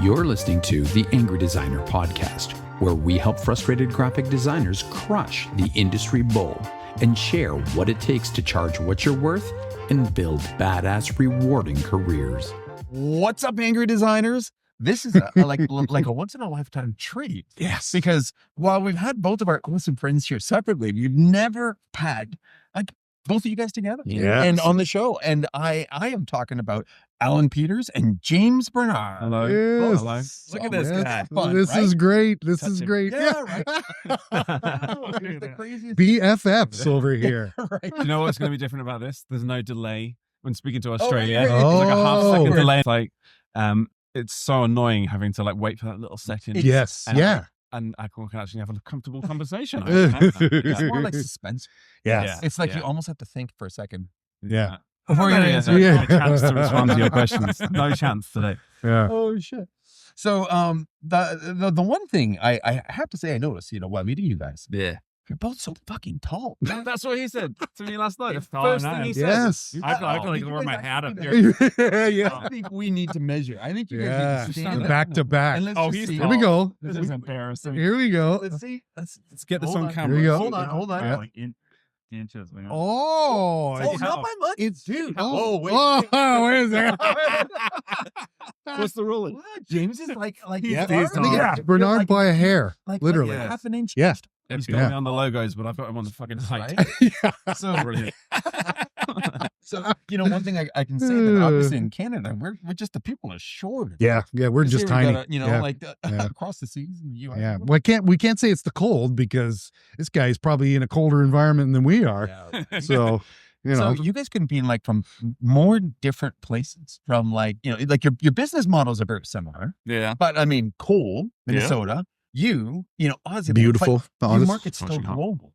You're listening to the Angry Designer Podcast, where we help frustrated graphic designers crush the industry bull and share what it takes to charge what you're worth and build badass, rewarding careers. What's up, Angry Designers? This is like a once-in-a-lifetime treat. Yes. Because while we've had both of our awesome friends here separately, we've never had like both of you guys together and on the show. And I am talking about Allan Peters and James Barnard. Hello. Yes. Hello. Look at this guy. Fun, This right? is great. This Touch is him. great. Yeah, right. Here's the craziest BFFs over here. right. Do you know what's going to be different about this? There's no delay when speaking to Australia. yeah. It's like a half-second Oh. delay. It's like, it's so annoying having to like wait for that little second. Yes. And- Yeah. And I can actually have a comfortable conversation. It's more like suspense. Yes. It's like you almost have to think for a second. Yeah. Before you answer. No chance to respond to your questions. No chance today. Yeah. Oh shit. So the one thing I have to say I noticed, while meeting you guys, Yeah. you're both so fucking tall. That's what he said to me last night. The It's tall first and thing he I- said. Yes. I feel like You I wear my guys hat up actually there. Yeah. I think we need to measure. I think you guys Yeah. need to stand up. Back to back. And let's Oh, just he's see. Here we go. This is embarrassing. Here we go. Let's see. Let's get this Hold on on. camera. Here you go. Hold on. Yeah. Like inches. You know? Oh. Oh, not by much. It's dude. Oh, wait. Oh, wait a second. What's the ruling? What? James is like Yeah, Barnard. I think Yeah. it's Bernard Like- by a hair, like literally. half an inch. Yeah. He's got Yeah. me on the logos, but I've got him on the fucking height. Right? Yeah. So Brilliant. So one thing I can say that obviously in Canada we're just the people are short. Yeah. We're This just year we tiny. gotta, Yeah. like Yeah. across the seas in the U.S. Yeah. Well, we can't say it's the cold because this guy's probably in a colder environment than we are. Yeah. So, So you guys can be like from more different places. From like like your business models are very similar, Yeah. but I mean, Cole, Minnesota. Aussie, Beautiful. but your Honest. market's still Touching hot. global.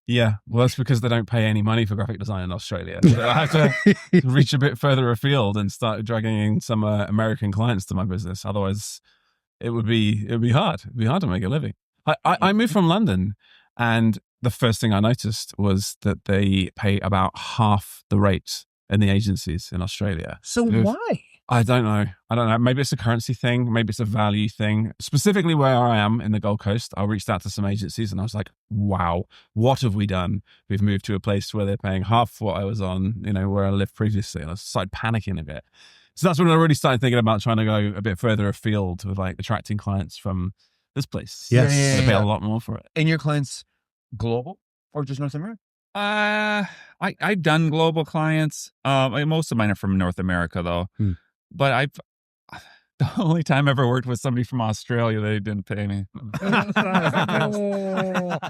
Yeah, well, that's because they don't pay any money for graphic design in Australia. So I have to reach a bit further afield and start dragging in some American clients to my business. Otherwise, it would be hard. It'd be hard to make a living. I moved from London, and the first thing I noticed was that they pay about half the rate in the agencies in Australia. So Yes. why? I don't know. Maybe it's a currency thing. Maybe it's a value thing. Specifically where I am in the Gold Coast, I reached out to some agencies and I was like, wow, what have we done? We've moved to a place where they're paying half what I was on, where I lived previously. And I started panicking a bit. So that's when I really started thinking about trying to go a bit further afield with like attracting clients from this place. Yes. They pay a lot more for it. And your clients global or just North America? I've done global clients. Most of mine are from North America though. But the only time I ever worked with somebody from Australia, they didn't pay me.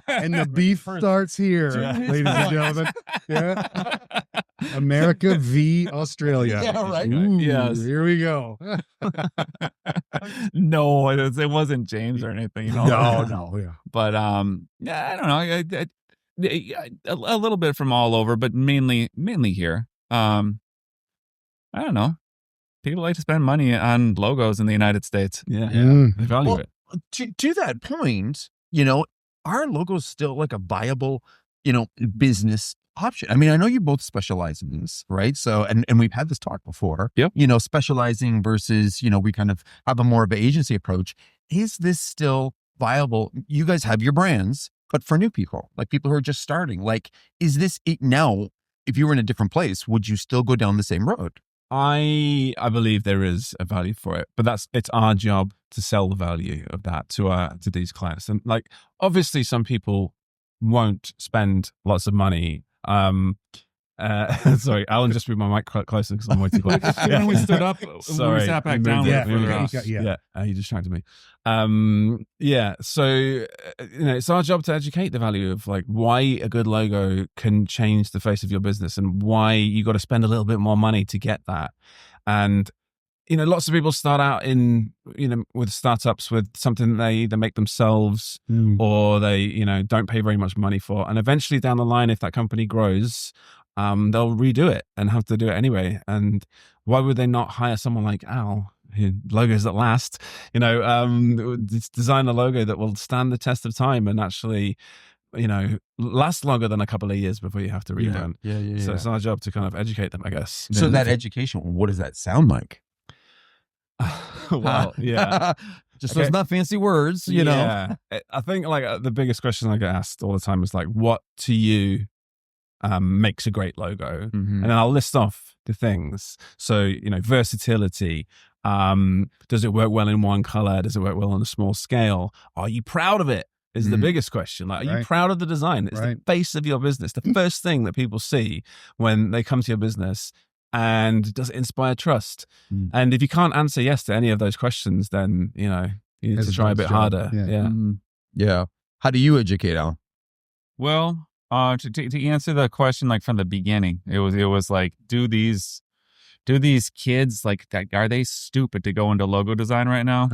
And the beef starts here, ladies and gentlemen. Yeah. America v. Australia. Yeah, right. Ooh, Yes. Here we go. No, it wasn't James or anything. No, yeah. But yeah, I don't know. A little bit from all over, but mainly here. I don't know. People like to spend money on logos in the United States. Yeah. Mm. They value Well, it. to that point, our logo's still like a viable, business option. I mean, I know you both specialize in this, right? So, and we've had this talk before. Yep. Specializing versus, we kind of have a more of an agency approach. Is this still viable? You guys have your brands, but for new people, like people who are just starting, like, is this it now? If you were in a different place, would you still go down the same road? I believe there is a value for it, but it's our job to sell the value of that to these clients. And like, obviously some people won't spend lots of money. Sorry, Alan just moved my mic closer because I'm way too close. When we stood up, when we Sorry. sat back We down, moved Yeah, we moved yeah, it. yeah. He distracted me. So it's our job to educate the value of like why a good logo can change the face of your business and why you got to spend a little bit more money to get that. And lots of people start out in with startups with something they either make themselves or they don't pay very much money for, and eventually down the line, if that company grows, they'll redo it and have to do it anyway. And why would they not hire someone like Al, who logos that last, design a logo that will stand the test of time and actually, last longer than a couple of years before you have to rebrand. Yeah. So it's our job to kind of educate them, I guess. So that education, what does that sound like? Well, yeah. Just Okay. those not fancy words, you know. Yeah. I think like the biggest question I get asked all the time is like, what to you makes a great logo? Mhm. And then I'll list off the things. So, you know, versatility. Does it work well in one color? Does it work well on a small scale? Are you proud of it? Is the biggest question. Like, are you Right. proud of the design? It's the face of your business. The first thing that people see when they come to your business. And does it inspire trust? And if you can't answer yes to any of those questions, then, you know, you need to try a bit harder. Yeah. Yeah. How do you educate, Allan? Well, to answer the question, like from the beginning, it was like, do these kids, like, are they stupid to go into logo design right now?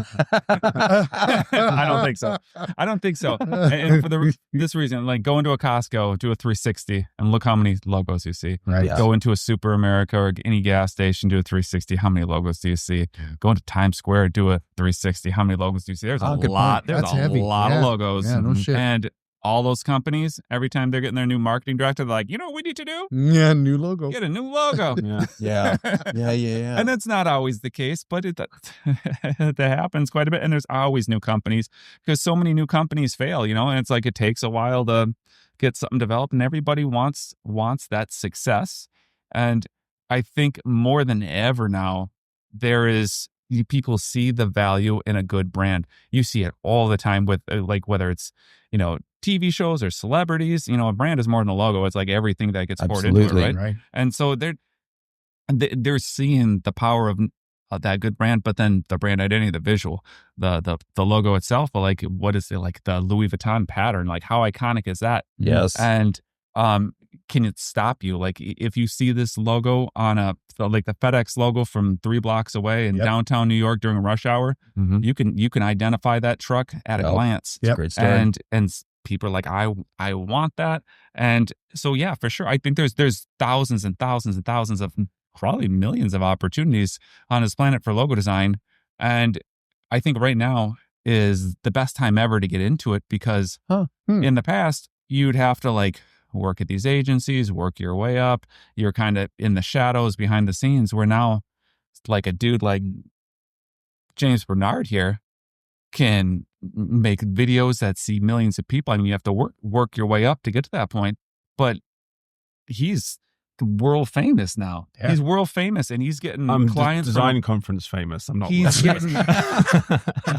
I don't think so. I don't think so. And for this reason, like, go into a Costco, do a 360, and look how many logos you see. Right. Yeah. Go into a Super America or any gas station, do a 360. How many logos do you see? Go into Times Square, do a 360. How many logos do you see? There's a good lot. point. There's That's a heavy. lot of logos. Yeah, no shit. And all those companies, every time they're getting their new marketing director, they're like, you know what we need to do? Yeah, new logo. Get a new logo. Yeah. Yeah. And that's not always the case, but that happens quite a bit. And there's always new companies because so many new companies fail, you know, and it's like it takes a while to get something developed, and everybody wants that success. And I think more than ever now, people see the value in a good brand. You see it all the time with like whether it's, you know, TV shows or celebrities. You know, a brand is more than a logo. It's like everything that gets poured into it, right? Right. And so they're seeing the power of that good brand, but then the brand identity, the visual, the logo itself. But like, what is it, like the Louis Vuitton pattern? Like, how iconic is that? Yes. And can it stop you? Like, if you see this logo on like the FedEx logo from 3 blocks away in downtown New York during a rush hour, you can identify that truck at a glance. It's a great story. And people are like, I want that. And so, yeah, for sure. I think there's thousands and thousands and thousands of, probably millions of opportunities on this planet for logo design. And I think right now is the best time ever to get into it because in the past, you'd have to like work at these agencies, work your way up. You're kind of in the shadows behind the scenes, where now like a dude like James Barnard here can make videos that see millions of people. I mean, you have to work your way up to get to that point, but he's world famous now. Yeah. He's world famous, and he's getting clients. Design conference famous. I'm not. He's getting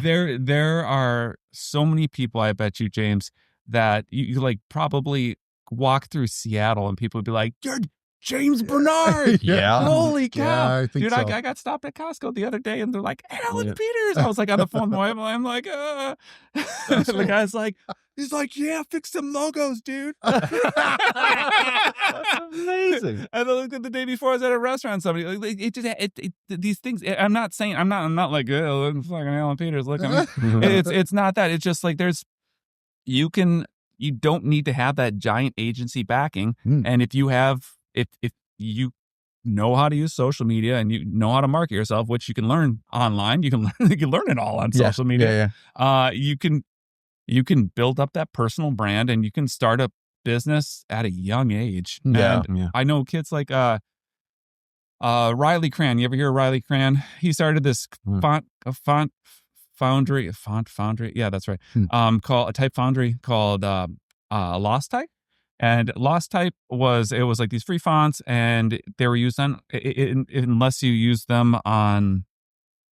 there are so many people, I bet you, James, that you like probably walk through Seattle and people would be like, "You're James Barnard." Yeah. Holy cow. Yeah, I think dude, so. I got stopped at Costco the other day and they're like, Allan Peters. I was like on the phone. I'm like, the guy's like, he's like, yeah, fix some logos, dude. That's amazing. And I looked at the day before I was at a restaurant. Somebody like these things. I'm not like, oh, look, fucking Allan Peters. Look at me. It's not that. It's just like you don't need to have that giant agency backing. And if you know how to use social media and you know how to market yourself, which you can learn online, you can learn it all on social media. You can build up that personal brand and you can start a business at a young age. And I know kids like Riley Cran. You ever hear of Riley Cran? He started this font foundry. Yeah, that's right. Called a type foundry called Lost Type. And Lost Type was like these free fonts, and they were used on unless you use them on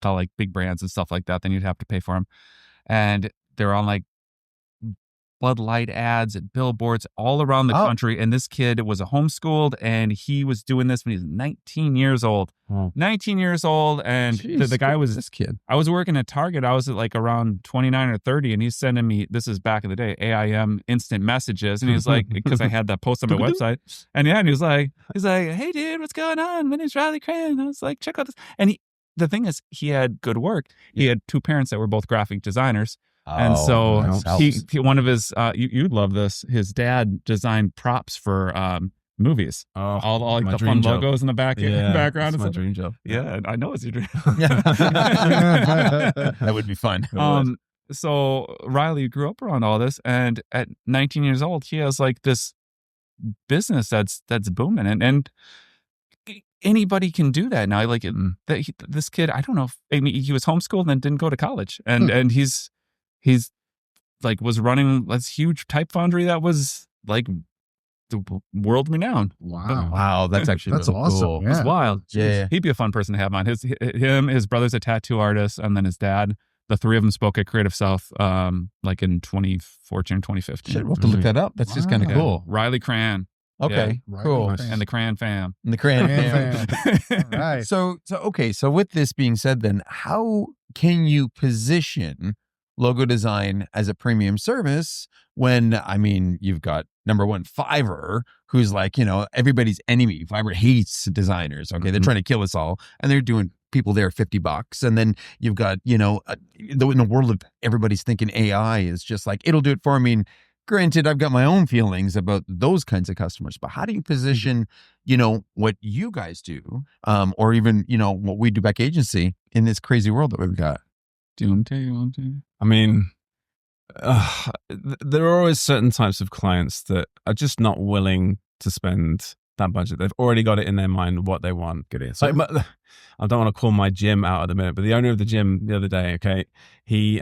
like big brands and stuff like that, then you'd have to pay for them. And they're on like Bud Light ads and billboards all around the country. And this kid was homeschooled, and he was doing this when he was 19 years old. 19 years old. And the guy was this kid. I was working at Target. I was at like around 29 or 30, and he's sending me, this is back in the day, AIM instant messages. And he was like, because I had that post on my website. And he was like, hey dude, what's going on? My name's Riley Cran. And I was like, check out this. And the thing is, he had good work. He had 2 parents that were both graphic designers. And so he one of his, you'd love this, his dad designed props for movies. All like the fun job. logos in the background. That's my dream job. Yeah, I know it's your dream. That would be fun. So Riley grew up around all this, and at 19 years old, he has like this business that's booming. And anybody can do that now. Like this kid, I don't know he was homeschooled and then didn't go to college, and he's like was running this huge type foundry that was like the world renowned. Wow, that's actually That's really awesome. cool. Yeah. It's wild. Yeah. He'd be a fun person to have on. His brother's a tattoo artist, and then his dad. The three of them spoke at Creative South, like in 2014, 2015. Shit, we'll have to look that up. That's just kind of Wow. cool. Riley Cran. Okay, Yeah. cool. Right. And the Cran fam. And the Cran Fan. fam. All right. So okay. So with this being said, then how can you position logo design as a premium service when, I mean, you've got number one, Fiverr, who's like, everybody's enemy. Fiverr hates designers. Okay. They're trying to kill us all, and they're doing people there $50. And then you've got, in the world of everybody's thinking AI is just like, it'll do it for me. And granted, I've got my own feelings about those kinds of customers, but how do you position, what you guys do, or even, what we do back agency in this crazy world that we've got? Do you want to? I mean, there are always certain types of clients that are just not willing to spend that budget. They've already got it in their mind what they want. Good answer. Like, I don't want to call my gym out at the minute, but the owner of the gym the other day, okay, he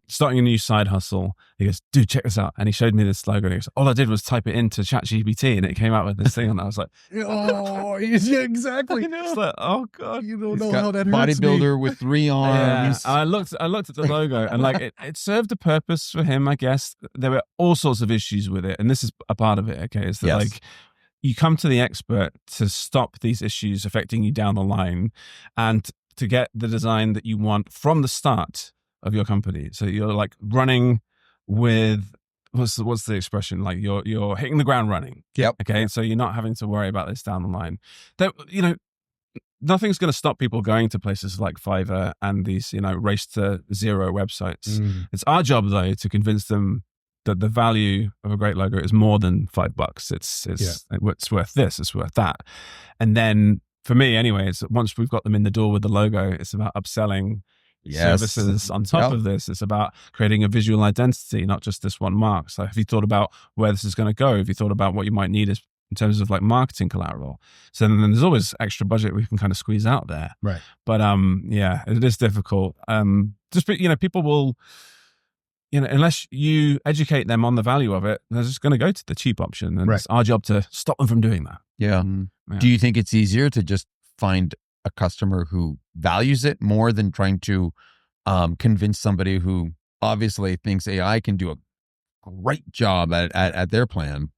starting a new side hustle. He goes, dude, check this out. And he showed me this logo. And he goes, all I did was type it into ChatGPT and it came out with this thing. And I was like, Oh, yeah, exactly. it's like, oh God. You don't It's know got how that hurts me. bodybuilder with 3 arms. Yeah. I looked at the logo and like it served a purpose for him, I guess. There were all sorts of issues with it. And this is a part of it, okay, is that Yes. like you come to the expert to stop these issues affecting you down the line and to get the design that you want from the start of your company. So you're like running with what's the expression? Like you're hitting the ground running. Yep. Okay. So you're not having to worry about this down the line. That, nothing's going to stop people going to places like Fiverr and these, race to zero websites. It's our job though to convince them that the value of a great logo is more than $5. It's worth this, it's worth that. And then for me anyway, it's once we've got them in the door with the logo, it's about upselling services on top of this. It's about creating a visual identity, not just this one mark. So have you thought about where this is going to go? Have you thought about what you might need in terms of like marketing collateral? So then there's always extra budget we can kind of squeeze out there. Right. But yeah, it is difficult. People will, unless you educate them on the value of it, they're just going to go to the cheap option. And it's our job to stop them from doing that. Yeah. Yeah. Do you think it's easier to just find a customer who values it more than trying to convince somebody who obviously thinks AI can do a great job at their plan?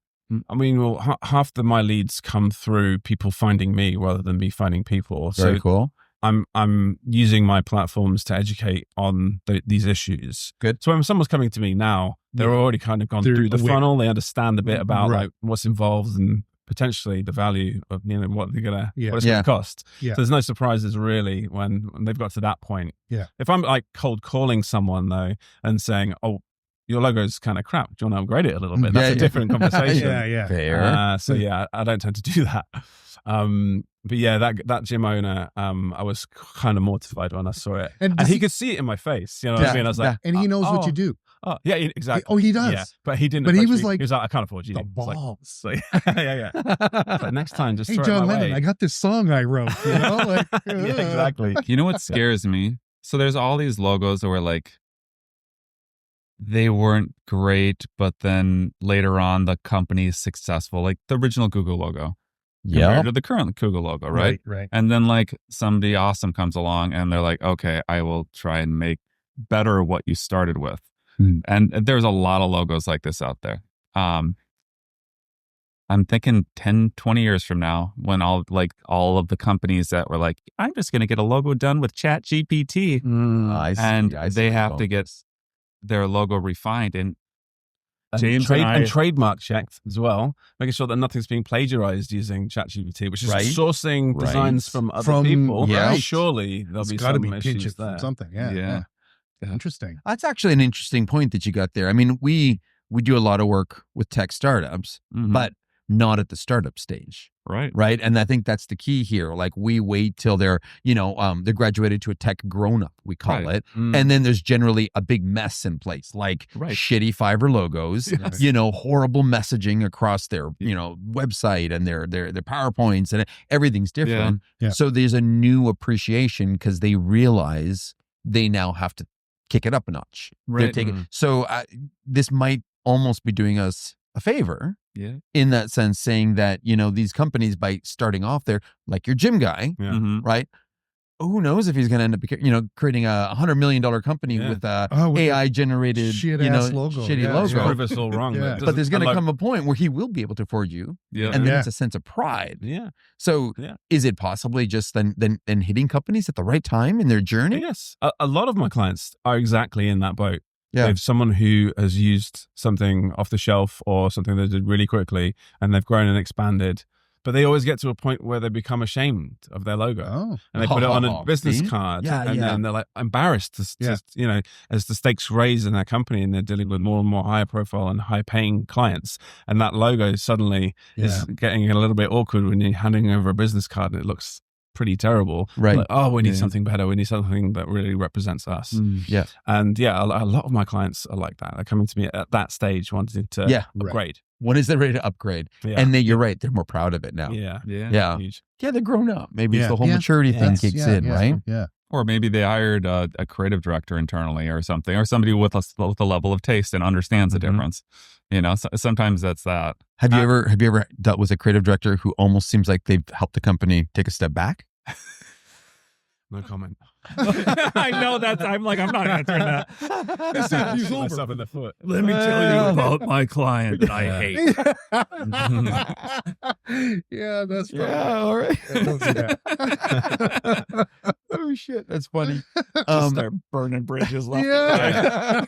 I mean, well, half of my leads come through people finding me rather than me finding people. Very cool. I'm using my platforms to educate on these issues. Good. So when someone's coming to me now, they're already kind of gone They're through the aware. funnel. They understand a bit about Right. like what's involved and potentially the value of what they're gonna Yeah. what it's gonna cost. Yeah. So there's no surprises really when they've got to that point. Yeah. If I'm like cold calling someone though and saying, "Oh, your logo's kind of crap. Do you want to upgrade it a little bit?" That's a different conversation. Yeah. Fair. So yeah, I don't tend to do that. But yeah, that gym owner, I was kind of mortified when I saw it, And and does he he- could see it in my face. You know what I mean? I was like, And he knows what you do. Oh yeah, exactly. Oh, he does. Yeah, but he didn't. But he approach was me. like, he was like, I can't afford you. The It's like, balls. so, yeah. But next time, just Hey, throw John it my Lennon, way. I got this song I wrote. Like, Yeah, exactly. You know what scares me? So there's all these logos that were like, they weren't great, but then later on the company is successful, like the original Google logo compared to the current Google logo, right? Right. And then like somebody awesome comes along and they're like, okay, I will try and make better what you started with. And there's a lot of logos like this out there. I'm thinking 10, 20 years from now when all of the companies that were like, I'm just going to get a logo done with Chat GPT. I see, And I see they where have you're to going. get their logo refined. And And James and I- trademark checked as well, making sure that nothing's being plagiarized using ChatGPT, which is Right. sourcing Right. designs from other From- people. yeah. Surely there'll It's be got to some be issues pinching there. from something. Yeah. Yeah. Interesting. That's actually an interesting point that you got there. I mean, we do a lot of work with tech startups, Mhm. but not at the startup stage. Right. Right. And I think that's the key here. Like we wait till they're, they're graduated to a tech grown up, we call Right. it. And then there's generally a big mess in place, like Right. shitty Fiverr logos, Yes. horrible messaging across their, website and their PowerPoints, and everything's different. Yeah. Yeah. So there's a new appreciation because they realize they now have to kick it up a notch. They're Right. taking, so this might almost be doing us a favor. Yeah. In that sense, saying that, these companies, by starting off there, like your gym guy, Yeah. Mhm. right? Who knows if he's going to end up, creating a $100 million company Yeah. with a with AI generated, shit-ass logo. shitty Yeah, logo. yeah. Prove us all wrong. Yeah. But there's going to unlike- come a point where he will be able to afford you, Yeah. and then Yeah. it's a sense of pride. Yeah. So, Yeah. is it possibly just then hitting companies at the right time in their journey? Yes. A lot of my clients are exactly in that boat. Yeah. If someone who has used something off the shelf or something they did really quickly and they've grown and expanded, but they always get to a point where they become ashamed of their logo. Oh. And they put it on Oh, a business see? card, Yeah, and yeah. then they're like embarrassed to, as the stakes raise in their company, and they're dealing with more and more higher profile and high paying clients, and that logo suddenly is getting a little bit awkward when you're handing over a business card and it looks pretty terrible. Right. Like, oh, we need Yeah. something better. We need something that really represents us. Yeah. And yeah, a lot of my clients are like that. They're coming to me at that stage wanting to Yeah. upgrade. When is they ready to upgrade? Yeah. And you're right. They're more proud of it now. Yeah. Yeah. Yeah. Huge. Yeah, they're grown up. Maybe it's Yeah. the whole Yeah. maturity thing Yes, kicks yeah, in, yeah, right? Yeah. Or maybe they hired a creative director internally or something, or somebody with a level of taste and understands the Mhm. difference. Sometimes that's that. Have you ever dealt with a creative director who almost seems like they've helped the company take a step back? No comment. I know that. I'm not answering that. Shoot myself in the foot. Let me tell you about my client that I hate. Yeah, that's probably. Yeah, all right. Yeah, don't do that. Oh shit, that's funny. Just start burning bridges left. Yeah.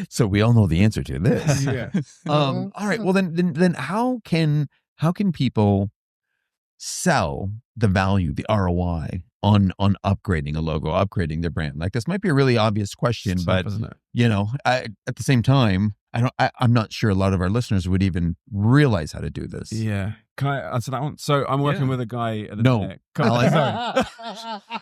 So we all know the answer to this. Yeah. All right. Well, then how can people sell the value, the ROI on upgrading a logo, upgrading their brand? Like, this might be a really obvious question, It's but tough, isn't it? at the same time, I'm not sure a lot of our listeners would even realize how to do this. Yeah. Can I answer that one? So I'm working with a guy at the No. minute. Allan.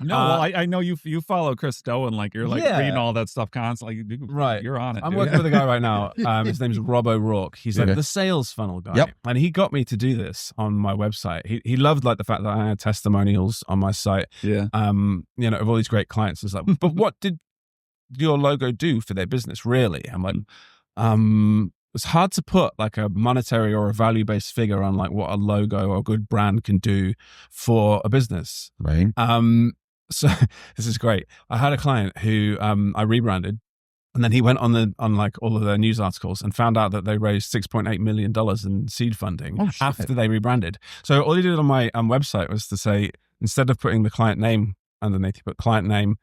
No, well, I know you follow Chris Stowe and you're Yeah. reading all that stuff constantly. Right. You're on it. I'm dude. working with a guy right now. His name's Rob O'Rourke. He's like Okay. the sales funnel guy. Yep. And he got me to do this on my website. He loved the fact that I had testimonials on my site, Yeah. of all these great clients. It's like, but what did your logo do for their business, really? I'm like, it's hard to put like a monetary or a value-based figure on like what a logo or a good brand can do for a business. Right. So this is great. I had a client who I rebranded, and then he went on like all of their news articles and found out that they raised $6.8 million in seed funding Oh, shit. after they rebranded. So all he did on my website was to say, instead of putting the client name underneath, he put client name,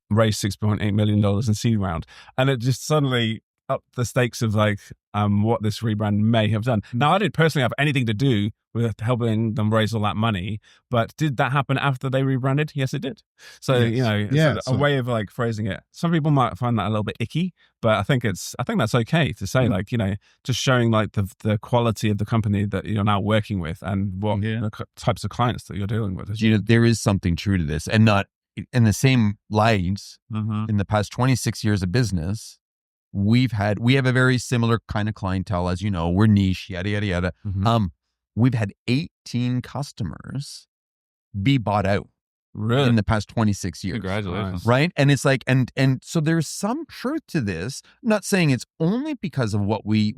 raised $6.8 million in seed round. And it just suddenly upped the stakes of what this rebrand may have done. Now, I didn't personally have anything to do with helping them raise all that money, but did that happen after they rebranded? Yes, it did. So, Yes. it's Yeah, a way of phrasing it. Some people might find that a little bit icky, but I think that's okay to say, just showing the quality of the company that you're now working with and what types of clients that you're dealing with. There is something true to this, and not in the same lines. Mm-hmm. In the past 26 years of business, we have a very similar kind of clientele, as you know. We're niche, yada yada yada. Mhm. We've had 18 customers be bought out Really? in the past 26 years. Congratulations. Right. And it's like, and so there's some truth to this. I'm not saying it's only because of what we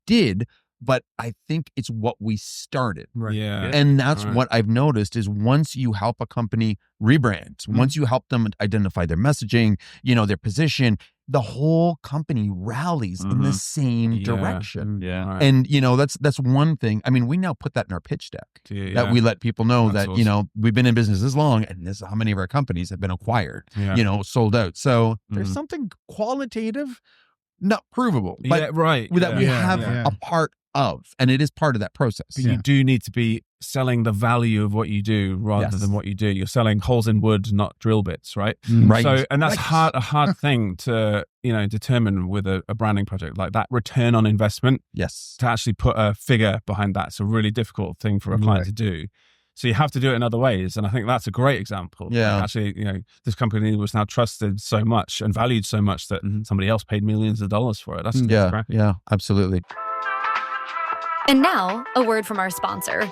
did, but I think it's what we started. Right. Yeah. And that's Right. what I've noticed is once you help a company rebrand, once you help them identify their messaging, their position, the whole company rallies in the same Yeah. direction. Yeah. Right. And that's one thing. I mean, we now put that in our pitch deck Yeah. that we let people know That's that, awesome. we've been in business this long and this is how many of our companies have been acquired, Yeah. sold out. So there's Mhm. something qualitative not provable, but yeah, right. that we Yeah, have yeah. a part of, and it is part of that process. But you do need to be selling the value of what you do rather Yes. than what you do. You're selling holes in wood, not drill bits, right? Right. So, and that's Right. a hard thing to, determine with a branding project like that. Return on investment, Yes. to actually put a figure behind that. It's a really difficult thing for a client to do. So you have to do it in other ways. And I think that's a great example. Yeah. Like actually, this company was now trusted so much and valued so much that somebody else paid millions of dollars for it. That's cracking. Yeah, absolutely. And now, a word from our sponsor.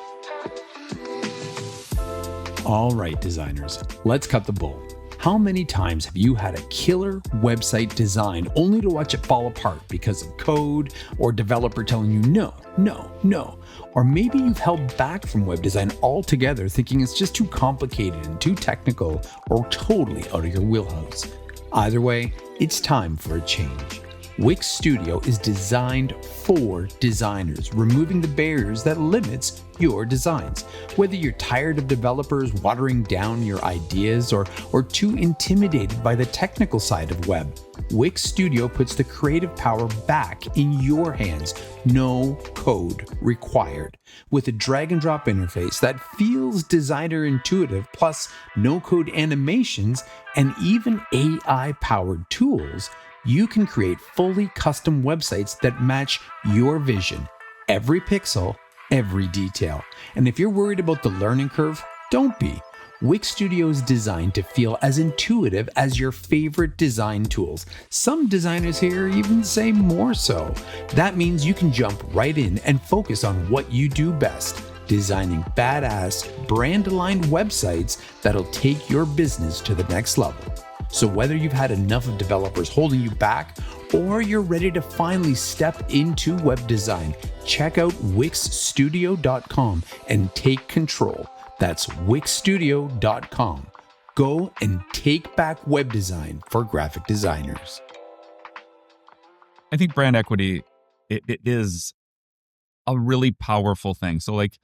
All right, designers, let's cut the bull. How many times have you had a killer website design only to watch it fall apart because of code or developer telling you no? Or maybe you've held back from web design altogether thinking it's just too complicated and too technical or totally out of your wheelhouse. Either way, it's time for a change. Wix Studio is designed for designers, removing the barriers that limits your designs. Whether you're tired of developers watering down your ideas or too intimidated by the technical side of web, Wix Studio puts the creative power back in your hands. No code required. With a drag and drop interface that feels designer intuitive, plus no code animations and even AI powered tools, you can create fully custom websites that match your vision. Every pixel, every detail. And if you're worried about the learning curve, don't be. Wix Studio is designed to feel as intuitive as your favorite design tools. Some designers here even say more so. That means you can jump right in and focus on what you do best, designing badass, brand-aligned websites that'll take your business to the next level. So whether you've had enough of developers holding you back or you're ready to finally step into web design, check out wixstudio.com and take control. That's wixstudio.com. Go and take back web design for graphic designers. I think brand equity, it is a really powerful thing. So like,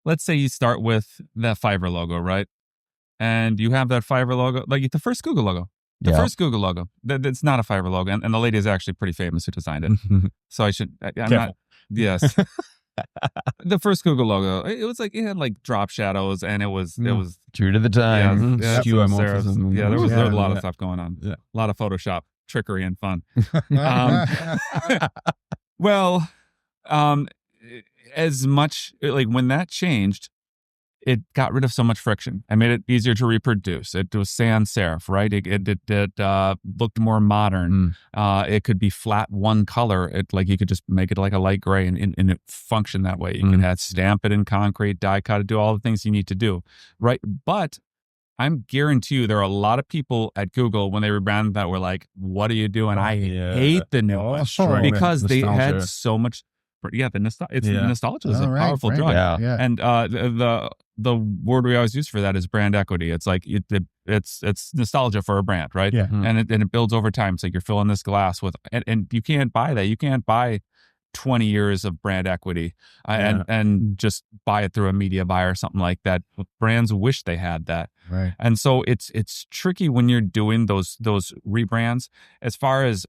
let's say you start with that Fiverr logo, right? And you have that Fiverr logo, like the first Google logo. First Google logo. That's not a Fiverr logo. And the lady is actually pretty famous who designed it. So I'm Careful. not, yes. The first Google logo, it was like, it had like drop shadows and it was True to the time. Skew there homomorphism. was a lot Yeah. of stuff going on. Yeah. A lot of Photoshop trickery and fun. Well, as much like when that changed, it got rid of so much friction. I made it easier to reproduce. It was sans serif, right? It looked more modern. It could be flat one color. It like you could just make it like a light gray and it function that way. You can add stamp it in concrete, die cut it, do all the things you need to do, right? But I'm guarantee you there are a lot of people at Google when they rebranded that were like, "What are you doing?" I hate the new one because they had so much. Yeah, the nostalgia is a powerful drug. Yeah. And the word we always use for that is brand equity. It's like it's nostalgia for a brand, right? Yeah. And it builds over time. It's like you're filling this glass with, and you can't buy that. You can't buy 20 years of brand equity and just buy it through a media buy or something like that. Brands wish they had that. Right. And so it's tricky when you're doing those rebrands as far as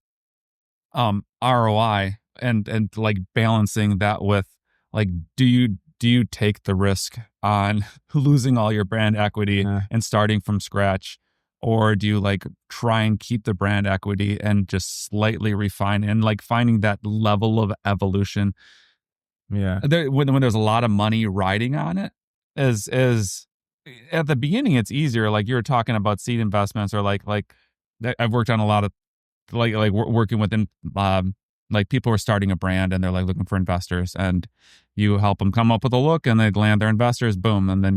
ROI and like balancing that with like, do you take the risk on losing all your brand equity and starting from scratch? Or do you like try and keep the brand equity and just slightly refine and like finding that level of evolution? Yeah. When there's a lot of money riding on it, is at the beginning it's easier. Like you were talking about seed investments, or like I've worked on a lot of like working within like people are starting a brand and they're like looking for investors, and you help them come up with a look and they land their investors, boom, and then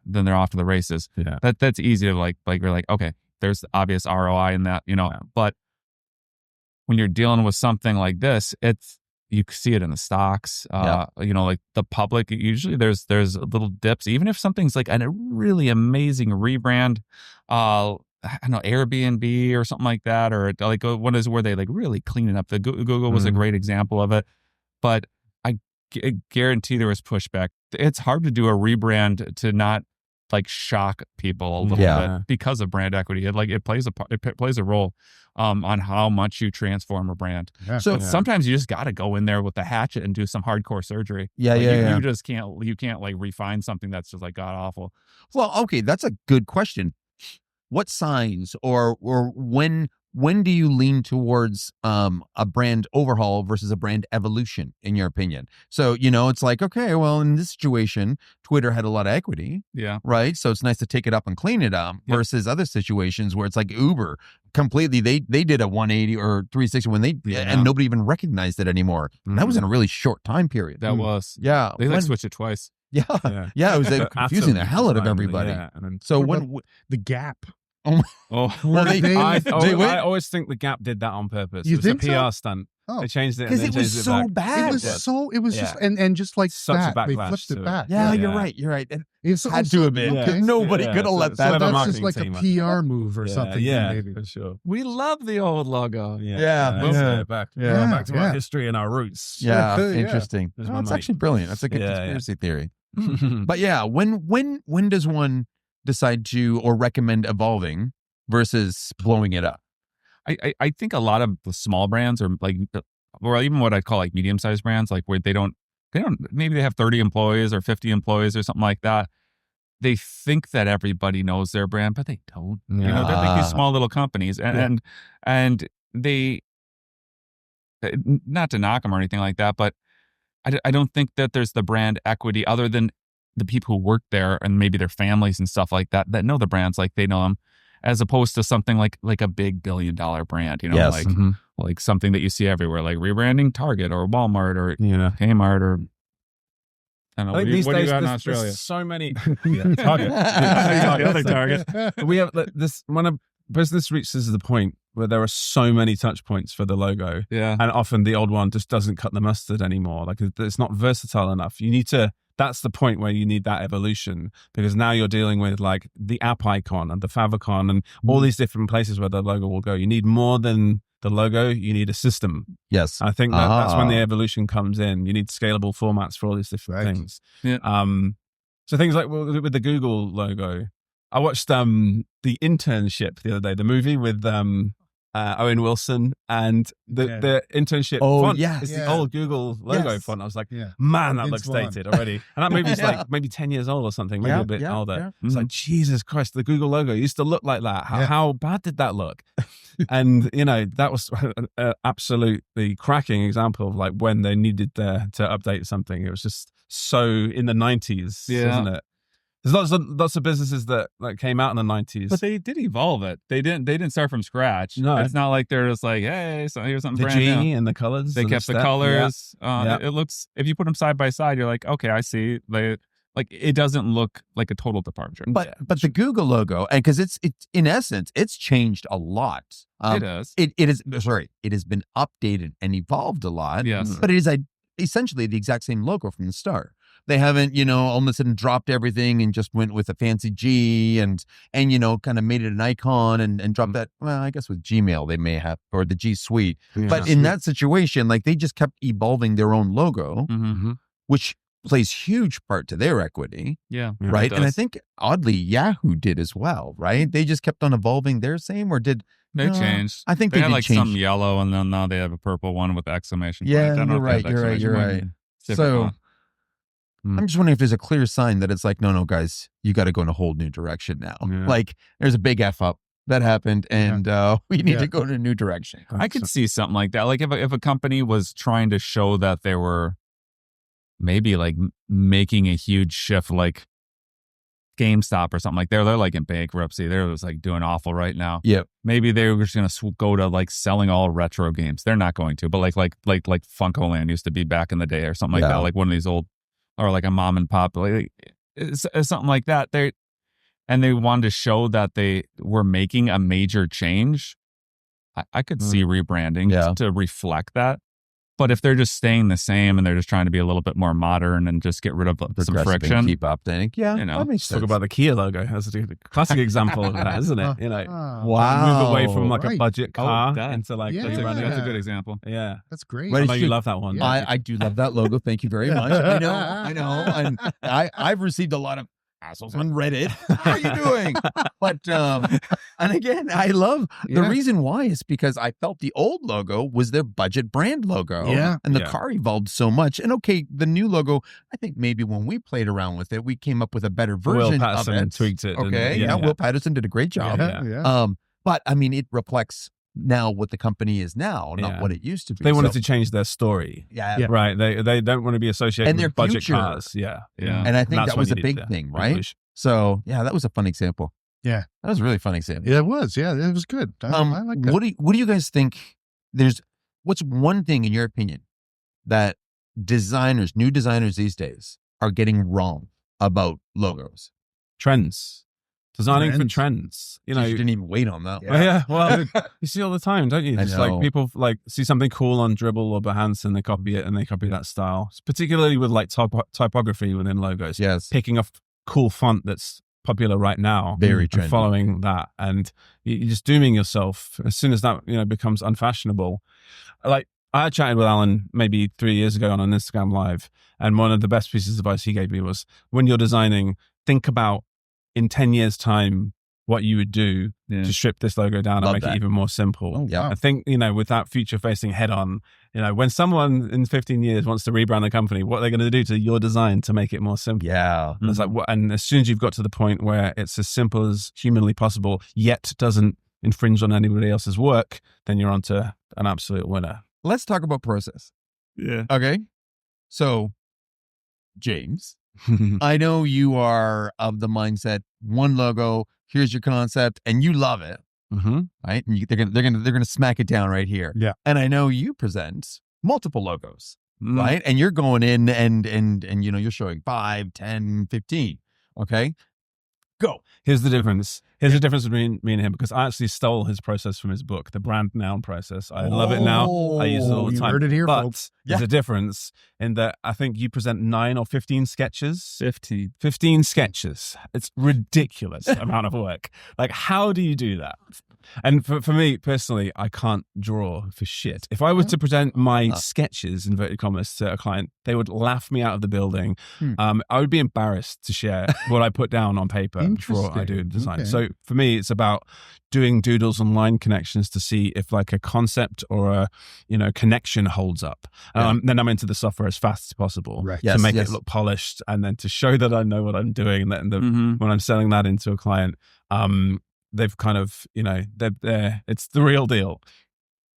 then they're off to the races. Yeah. That's easy to like you're like, okay, there's obvious ROI in that, but when you're dealing with something like this, you see it in the stocks, like the public, usually there's little dips, even if something's like a really amazing rebrand, I don't know, Airbnb or something like that, or like one is where they like really clean it up. The Google was a great example of it, but I guarantee there was pushback. It's hard to do a rebrand like shock people a little bit because of brand equity. It plays a role on how much you transform a brand. Yeah. So sometimes you just got to go in there with the hatchet and do some hardcore surgery. You just can't like refine something that's just like god awful. Well, okay, that's a good question. What signs or when do you lean towards a brand overhaul versus a brand evolution, in your opinion? So, it's like, okay, well, in this situation, Twitter had a lot of equity. Yeah. Right. So it's nice to take it up and clean it up versus other situations where it's like Uber completely, they did a 180 or 360 when and nobody even recognized it anymore. And that was in a really short time period. That was. Yeah. They switched it twice. Yeah. It was confusing the hell out of everybody. Yeah. And then, So when the Gap. well, I always think the Gap did that on purpose. You It was think a so? PR stunt. Oh. They changed it because and it then was changed so it back. bad. It was just and just like Such a that, they backlash flipped to it it. back. Yeah, you're right. And It's had to have been. okay. Nobody Yeah, could have so- let so that. have a That's marketing just like a team. PR move or something. Yeah, maybe. for sure. We love the old logo. Yeah. Let's Yeah. get back. Yeah. Back to our history and our roots. Yeah, Yeah. interesting. There's Oh, my that's mate. actually brilliant. That's a good Yeah, conspiracy theory. But yeah, when does one decide to or recommend evolving versus blowing it up? I think a lot of the small brands or even what I'd call like medium-sized brands, like where they don't maybe they have 30 employees or 50 employees or something like that. They think that everybody knows their brand, but they don't. They're like these small little companies, and they, not to knock them or anything like that, but I don't think that there's the brand equity other than the people who work there and maybe their families and stuff like that know the brands like they know them, as opposed to something like a big $1 billion brand, Yes. like something that you see everywhere, like rebranding Target or Walmart or Kmart or I don't know. I think these what do you days got in there's Australia? so many Target. The other Target. We have this when a business reaches the point where there are so many touch points for the logo, Yeah. and often the old one just doesn't cut the mustard anymore. Like it's not versatile enough. You need to. That's the point where you need that evolution, because now you're dealing with like the app icon and the favicon and all these different places where the logo will go. You need more than the logo. You need a system. Yes. I think that's when the evolution comes in. You need scalable formats for all these different things. Yeah. So things like with the Google logo, I watched the Internship the other day, the movie with Owen Wilson, and the internship font is the old Google logo font. I was like, man, that looks dated already. And that movie's like maybe 10 years old or something, maybe a bit older. Yeah. It's like, Jesus Christ, the Google logo used to look like that. How bad did that look? And, that was an absolutely cracking example of like when they needed to update something. It was just so in the 90s, isn't it? There's lots of businesses that like came out in the 90s, But they did evolve it. They didn't start from scratch. No. It's not like they're just like, hey, so here's something the brand G new. and the colors. They and kept the step. colors. Yeah. It looks, if you put them side by side, you're like, okay, I see. It doesn't look like a total departure. But the Google logo, and because it's in essence, it's changed a lot. It is. It has been updated and evolved a lot. Yes. But it is essentially the exact same logo from the start. They haven't, all of a sudden dropped everything and just went with a fancy G and kind of made it an icon and dropped that. Well, I guess with Gmail they may have, or the G Suite. Yeah. But in that situation, like they just kept evolving their own logo, Mm-hmm. which plays huge part to their equity. Yeah. Right. it And I does. think oddly Yahoo did as well, right? They just kept on evolving their same, or did They changed. I think they they had did like change. some yellow, and then now they have a purple one with exclamation point. I Yeah, don't know you're if they have right. exclamation You're point. right. Different So one. I'm just wondering if there's a clear sign that it's like, no, guys, you got to go in a whole new direction now. Yeah. Like there's a big F up that happened and we need Yeah. to go in a new direction. I could see something like that. Like if a company was trying to show that they were maybe like making a huge shift, like GameStop or something like they're like in bankruptcy. They're just like doing awful right now. Yep. Maybe they were just going to go to like selling all retro games. They're not going to, but like Funko Land used to be back in the day or something like Yeah. that. Like one of these old, or like a mom and pop, like it's something like that. They wanted to show that they were making a major change. I could see rebranding to reflect that. But if they're just staying the same and they're just trying to be a little bit more modern and just get rid of some Progressive and friction, keep updating. Yeah. that makes Talk sense. about the Kia logo. That's a classic example of that, isn't it? Wow. Move away from like a Right. budget car that. into like Yeah. the that's running. a good example. Yeah. That's great. Right. I know you should- love that one. Yeah. I do love that logo. Thank you very much. I know. And I've received a lot of assholes on Reddit. How are you doing? But, and again, I love the reason why is because I felt the old logo was their budget brand logo. Yeah. And the car evolved so much. And okay, the new logo, I think maybe when we played around with it, we came up with a better version Will Patterson of it. tweaked it. Okay. Yeah. Will Patterson did a great job. Yeah. But I mean, it reflects now what the company is now, not what it used to be. They wanted to change their story. Yeah. Right. They don't want to be associated And their with budget future. cars. Yeah. And I think that's that what was a needed big to thing, right? push. So yeah, that was a fun example. Yeah. That was a really fun example. Yeah, it was. Yeah, it was good. I like that. What do you guys think? What's one thing in your opinion that new designers these days are getting wrong about logos? Trends. Designing for trends. You know, you didn't even wait on that. Well, you see all the time, don't you? I Just know. like people like see something cool on Dribbble or Behance and they copy it and they copy that style. Particularly with like typography within logos. Yes. Picking a cool font that's popular right now. Very and trendy. following that. And you're just dooming yourself as soon as that, becomes unfashionable. Like I chatted with Allan maybe 3 years ago on an Instagram Live. And one of the best pieces of advice he gave me was when you're designing, think about in 10 years time, what you would do to strip this logo down and make it even more simple. Oh, yeah. I think, with that future facing head on, when someone in 15 years wants to rebrand a company, what are they going to do to your design to make it more simple? Yeah. And it's like, and as soon as you've got to the point where it's as simple as humanly possible, yet doesn't infringe on anybody else's work, then you're onto an absolute winner. Let's talk about process. Yeah. Okay. So, James, I know you are of the mindset, one logo, here's your concept, and you love it, right? And they're gonna smack it down right here. Yeah. And I know you present multiple logos, right? And you're going in and you're showing 5, 10, 15. Okay. Go. Here's the difference. Here's the difference between me and him, because I actually stole his process from his book, the brand noun process. I love it now. I use it all the you time. heard it here, but folks. there's a difference in that I think you present 9 or 15 sketches. 15. 15 sketches. It's ridiculous amount of work. Like, how do you do that? And for me personally, I can't draw for shit. If I was to present my sketches, inverted commas, to a client, they would laugh me out of the building. I would be embarrassed to share what I put down on paper before I do design. Okay. So for me, it's about doing doodles and line connections to see if like a concept or a connection holds up. Then I'm into the software as fast as possible Right. to make it look polished, and then to show that I know what I'm doing. And when I'm selling that into a client, they've kind of, they're it's the real deal.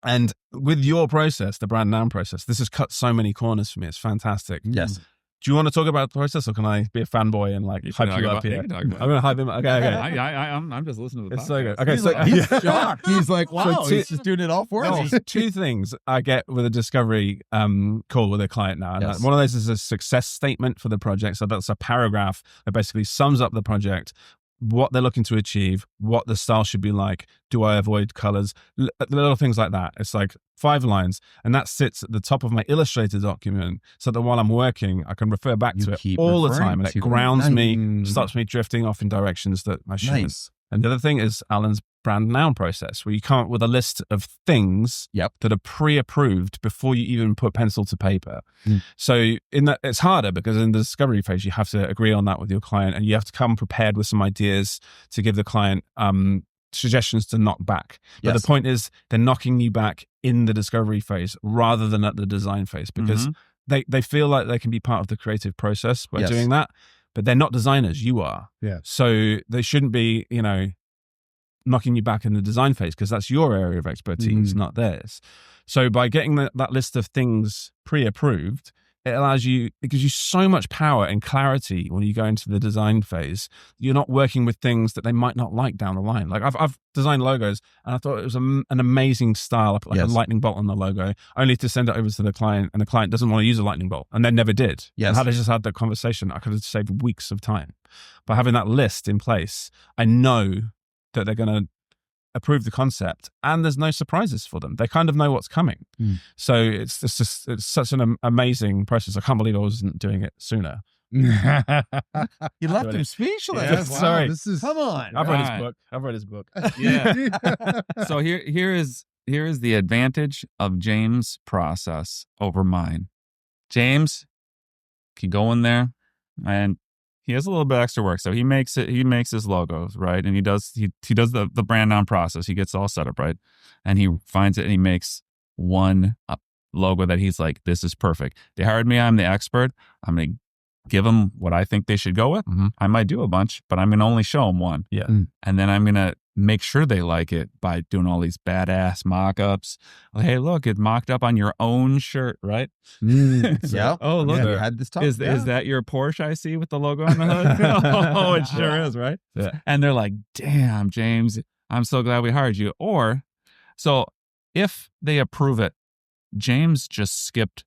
And with your process, the brand noun process, this has cut so many corners for me. It's fantastic. Yes. Do you want to talk about the process, or can I be a fanboy and like hype you up here? I'm going to hype him up. Okay. I'm just listening to the It's so good. podcast. Okay, so He's shocked. He's like, wow, So he's just doing it all for us. there's 2 things I get with a discovery call with a client now. And Yes. one of those is a success statement for the project. So that's a paragraph that basically sums up the project, what they're looking to achieve, what the style should be like, do I avoid colors, little things like that. It's like 5 lines, and that sits at the top of my Illustrator document so that while I'm working, I can refer back You to it keep all the referring time, and it to it. grounds me, Nice. stops me drifting off in directions that I shouldn't. Nice. And the other thing is Allan's brand noun process, where you come up with a list of things that are pre-approved before you even put pencil to paper. So in that, it's harder because in the discovery phase, you have to agree on that with your client, and you have to come prepared with some ideas to give the client suggestions to knock back. But Yes. the point is, they're knocking you back in the discovery phase rather than at the design phase, because they feel like they can be part of the creative process by Yes. doing that, but they're not designers. You are. Yeah. So they shouldn't be, knocking you back in the design phase, because that's your area of expertise, not theirs. So by getting that list of things pre-approved, it gives you so much power and clarity when you go into the design phase. You're not working with things that they might not like down the line. Like I've designed logos, and I thought it was an amazing style, like a lightning bolt on the logo, only to send it over to the client, and the client doesn't want to use a lightning bolt, and they never did. Yes. And had I just had that conversation, I could have saved weeks of time. By having that list in place, I know that they're going to approve the concept, and there's no surprises for them. They kind of know what's coming. So it's such an amazing process. I can't believe I wasn't doing it sooner. You left him speechless. Yes. Wow, Sorry. This is Come on. I've read his Right. book. I've read his book. Yeah. So here is the advantage of James' process over mine. James can go in there and he has a little bit extra work. So he makes his logos, right? And he does the brand down process. He gets all set up, right? And he finds it and he makes one logo that he's like, this is perfect. They hired me. I'm the expert. I'm going to give them what I think they should go with. Mhm. I might do a bunch, but I'm going to only show them one. Yeah. And then I'm going to make sure they like it by doing all these badass mock-ups. Like, hey, look, it's mocked up on your own shirt, right? Yeah. Oh, look, We had this talk. is that your Porsche I see with the logo on the hood? Oh, it sure is, right? Yeah. And they're like, damn, James, I'm so glad we hired you. Or, so if they approve it, James just skipped,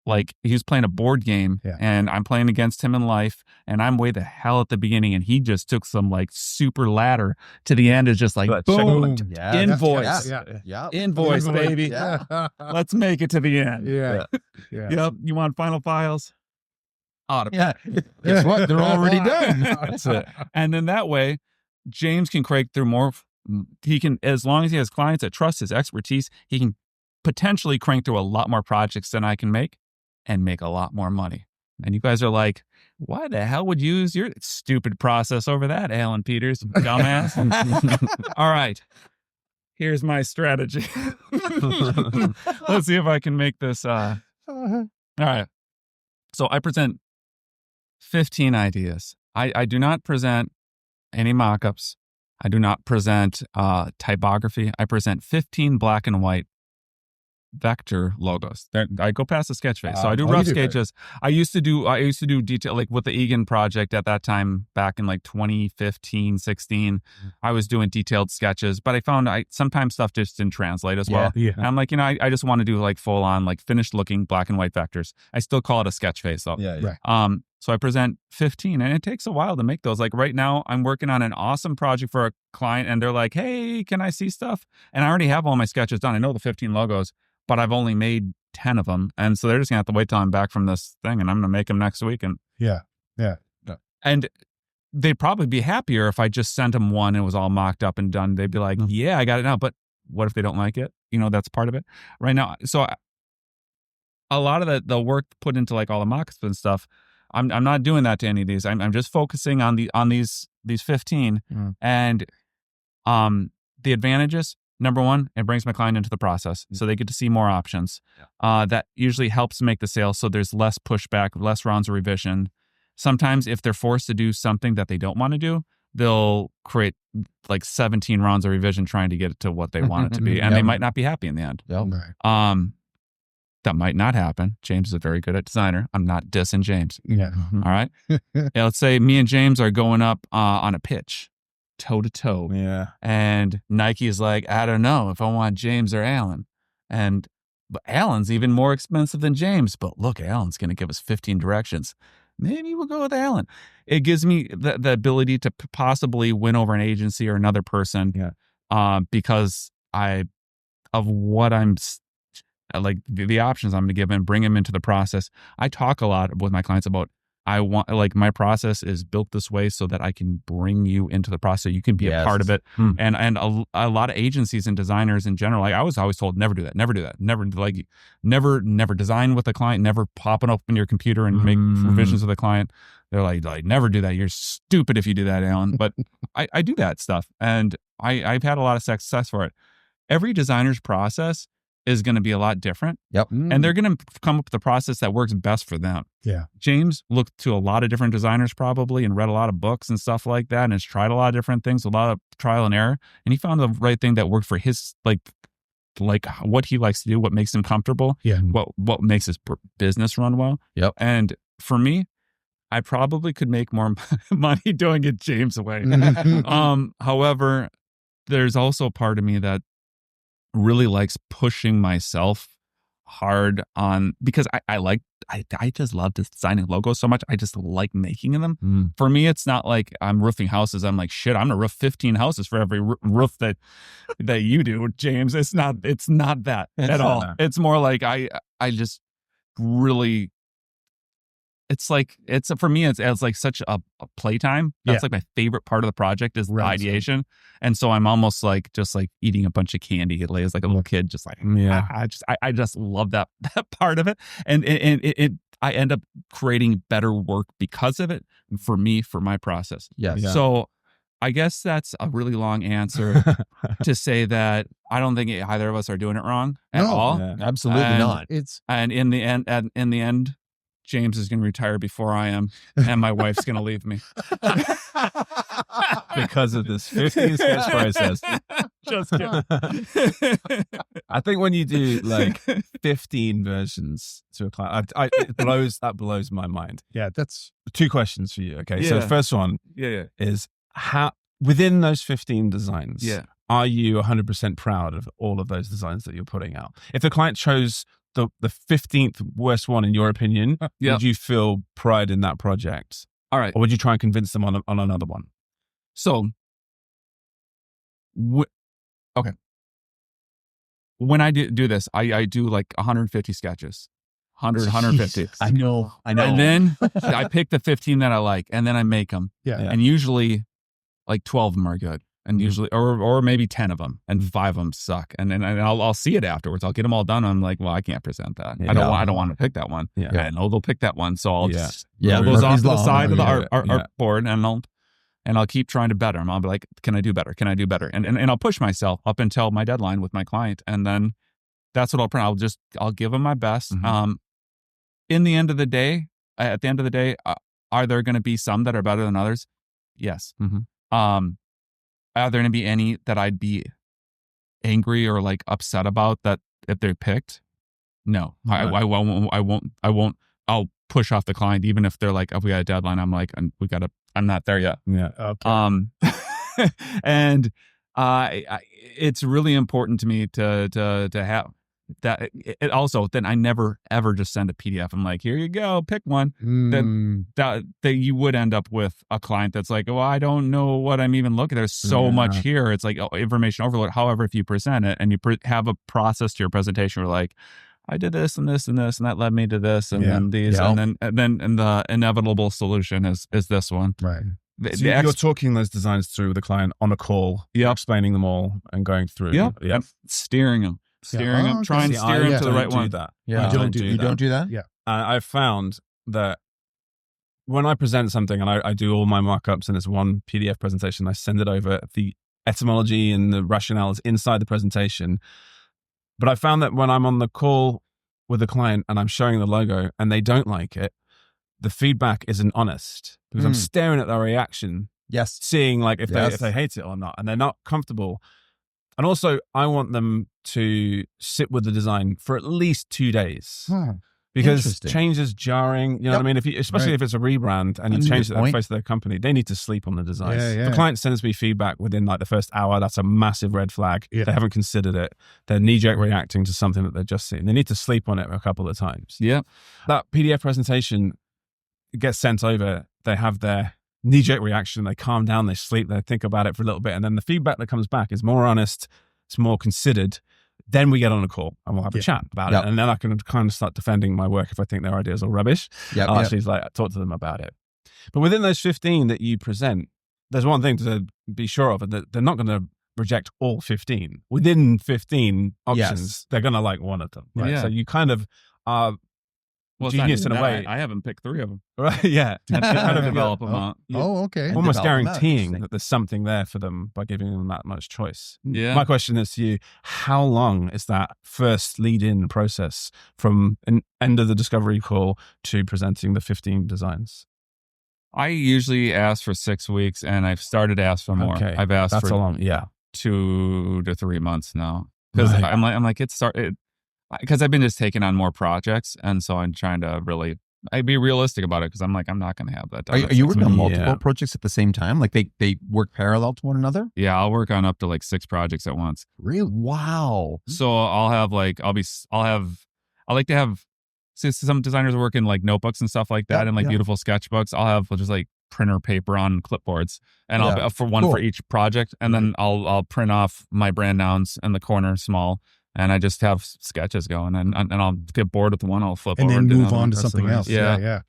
like he was playing a board game and I'm playing against him in life and I'm way the hell at the beginning and he just took some like super ladder to the end is just like, boom, Yeah. invoice. Yeah. Invoice, baby. Yeah. Let's make it to the end. Yeah. Yep. You want final files? Yeah. Guess what? They're already done. That's it. And then that way, James can crank through more. He can, as long as he has clients that trust his expertise, he can potentially crank through a lot more projects than I can make and make a lot more money. And you guys are like, why the hell would you use your stupid process over that, Allan Peters, dumbass? All right. Here's my strategy. Let's see if I can make this. All right. So I present 15 ideas. I do not present any mock-ups. I do not present typography. I present 15 black and white vector logos. I go past the sketch phase. So I do rough sketches. I used to do detail, like with the Egan project at that time back in like 2015, 16. I was doing detailed sketches, but I found sometimes stuff just didn't translate as well. Yeah. And I'm like, I just want to do like full on, like finished looking black and white vectors. I still call it a sketch phase though. Yeah. So I present 15 and it takes a while to make those. Like right now I'm working on an awesome project for a client and they're like, hey, can I see stuff? And I already have all my sketches done. I know the 15 logos, but I've only made 10 of them. And so they're just gonna have to wait till I'm back from this thing and I'm gonna make them next week. And and they'd probably be happier if I just sent them one and it was all mocked up and done. They'd be like, yeah, I got it now. But what if they don't like it? That's part of it right now. So a lot of the work put into like all the mockups and stuff, I'm not doing that to any of these. I'm just focusing on these 15 and the advantages. Number one, it brings my client into the process. So they get to see more options. That usually helps make the sale. So there's less pushback, less rounds of revision. Sometimes if they're forced to do something that they don't want to do, they'll create like 17 rounds of revision trying to get it to what they want it to be. And they might not be happy in the end. That might not happen. James is very good at designer. I'm not dissing James. Yeah. All right. Let's say me and James are going up on a pitch. Toe to toe. Yeah. And Nike is like, I don't know if I want James or Allan. But Allan's even more expensive than James. But look, Allan's going to give us 15 directions. Maybe we'll go with Allan. It gives me the ability to possibly win over an agency or another person. Because of what I'm like the options I'm going to give them, bring them into the process. I talk a lot with my clients about I want, like, my process is built this way so that I can bring you into the process. You can be a part of it. And a lot of agencies and designers in general, I was always told, never do that. Never design with a client, never pop it open your computer and make revisions with a client. They're like, never do that. You're stupid if you do that, Allan. But I do that stuff. And I've had a lot of success for it. Every designer's process is going to be a lot different. And they're going to come up with a process that works best for them. James looked to a lot of different designers probably and read a lot of books and stuff like that and has tried a lot of different things, a lot of trial and error. And he found the right thing that worked for his, like what he likes to do, what makes him comfortable, what makes his business run well. And for me, I probably could make more money doing it James' way. However, there's also a part of me that really likes pushing myself hard on, because I just love designing logos so much. I just like making them. For me, it's not like I'm roofing houses. I'm like, shit, I'm gonna roof 15 houses for every roof that you do, James. It's not that at all. It's more like I just really, for me, it's like such a playtime. That's like my favorite part of the project is the ideation. And so I'm almost like just like eating a bunch of candy as like a little kid, just like, I just love that part of it. And it I end up creating better work because of it for me, for my process. Yes. Yeah. So I guess that's a really long answer to say that I don't think either of us are doing it wrong at No. all. Yeah. Absolutely And- not. It's And in the end, James is going to retire before I am, and my wife's going to leave me. Because of this 15 sketch process. Just kidding. I think when you do like 15 versions to a client, that blows my mind. yeah, that's 2 questions for you. Okay. So Yeah. the first one Yeah. is how, within those 15 designs, Yeah. are you 100% proud of all of those designs that you're putting out? If the client chose the 15th worst one, in your opinion, Yeah. would you feel pride in that project? All right. Or would you try and convince them on another one? So, okay. When I do this, I do like 150 sketches, 150. I know. And then I pick the 15 that I like, and then I make them. yeah. Yeah. And usually like 12 of them are good. And usually, or maybe 10 of them, and 5 of them suck. And I'll see it afterwards. I'll get them all done. I'm like, well, I can't present that. Yeah. I don't want to pick that one. Yeah. I know they'll pick that one. So I'll Yeah. just Yeah, roll those off Murphy's to the Law. side of the Yeah. art board, and I'll keep trying to better them. I'll be like, can I do better? Can I do better? And I'll push myself up until my deadline with my client. And then that's what I'll print. I'll give them my best. Mhm. At the end of the day, are there going to be some that are better than others? Yes. Mhm. Are there going to be any that I'd be angry or like upset about that if they're picked? No, I won't. I'll push off the client even if they're like, if we got a deadline. I'm like, I'm not there yet. Yeah. Okay. And it's really important to me to have that. It also, then I never ever just send a PDF. I'm like, here you go, pick one. Mm, That you would end up with a client that's like, well, I don't know what I'm even looking. There's so much here. It's like information overload. However, if you present it and you have a process to your presentation, we're like, I did this and this and this, and that led me to this, and then these, and then the inevitable solution is this one. right. So you're talking those designs through with the client on a call, explaining them all and going through. Yep. Steering them, okay. try and steer them to the right one. That. Yeah. I don't do that. Yeah. I've found that when I present something and I do all my markups in this one PDF presentation, I send it over. The etymology and the rationale is inside the presentation. But I found that when I'm on the call with the client and I'm showing the logo and they don't like it, the feedback isn't honest because I'm staring at their reaction, Yes. seeing like if they hate it or not, and they're not comfortable. And also, I want them to sit with the design for at least 2 days. Huh. Because Interesting. change is jarring, you know what I mean? Especially if it's a rebrand and you That's a change good the point. face of their company, they need to sleep on the design. Yeah, yeah. The client sends me feedback within like the first hour. That's a massive red flag. Yeah. They haven't considered it. They're knee-jerk reacting to something that they've just seen. They need to sleep on it a couple of times. Yeah. That PDF presentation gets sent over. They have their knee-jerk reaction. They calm down, they sleep, they think about it for a little bit. And then the feedback that comes back is more honest. It's more considered. Then we get on a call and we'll have a chat about it. And then I can kind of start defending my work if I think their ideas are rubbish. I'll actually like talk to them about it. But within those 15 that you present, there's one thing to be sure of, and that they're not going to reject all 15. Within 15 options, they're going to like one of them. Right? Yeah. So you kind of are genius in a way. I haven't picked 3 of them. Right? Yeah. And kind of develop them out. Oh, okay. Almost develop them out. guaranteeing Interesting. that there's something there for them by giving them that much choice. Yeah. My question is to you, how long is that first lead-in process from an end of the discovery call to presenting the 15 designs? I usually ask for 6 weeks, and I've started to ask for more. Okay. I've asked That's for a long, 2 to 3 months now because Right. I'm like it started because I've been just taking on more projects, and so I'm trying to really be realistic about it because I'm like I'm not going to have that done. Are you working on multiple Yeah. projects at the same time? Like they work parallel to one another? Yeah, I'll work on up to like 6 projects at once. Really? Wow. So I'll like to have see, some designers work in like notebooks and stuff like that, and like beautiful sketchbooks. I'll have just like printer paper on clipboards, and I'll for one for each project, and then I'll print off my brand nouns in the corner small, and I just have sketches going, and I'll get bored with one, I'll flip And over then do move another on one. to something else. Yeah. Yeah.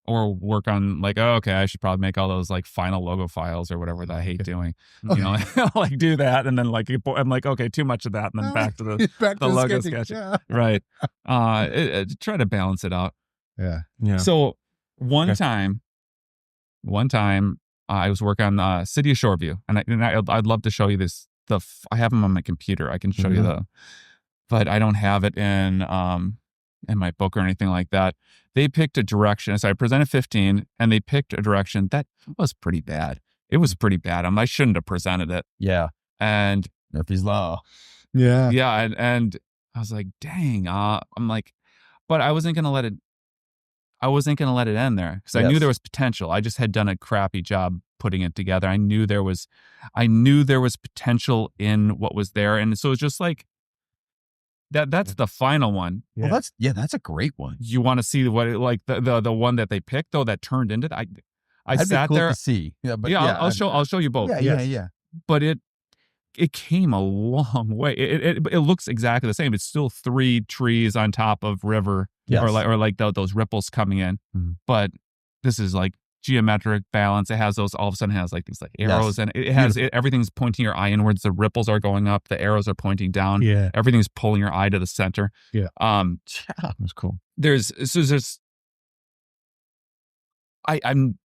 Or work on like, oh, okay, I should probably make all those like final logo files or whatever that I hate doing. You know, like do that, and then like I'm like, okay, too much of that, and then back to the Back the to logo sketching. sketch. Yeah. Right. Try to balance it out. Yeah. So one Okay. time, I was working on City of Shoreview, and I'd love to show you this. I have them on my computer. I can show you but I don't have it in my book or anything like that. They picked a direction. So I presented 15, and they picked a direction that was pretty bad. It was pretty bad. I shouldn't have presented it. Yeah. And Murphy's Law. Yeah. yeah, and I was like, dang. I'm like, but I wasn't gonna let it. I wasn't gonna let it end there because I knew Yes. there was potential. I just had done a crappy job putting it together. I knew there was potential in what was there, and so it's just like that. That's the final one. Yeah. Well, that's a great one. You want to see what it, like the one that they picked though that turned into I That'd be sat cool there. to see. Yeah, but Yeah, I'll show you both. Yeah. But it came a long way. It looks exactly the same. It's still 3 trees on top of river, Yes. or like those ripples coming in. Mhm. But this is like geometric balance. It has those. All of a sudden, it has like these like arrows, Yes. and it has everything's pointing your eye inwards. The ripples are going up. The arrows are pointing down. Yeah. Everything's pulling your eye to the center. Yeah. That's cool. There's I'm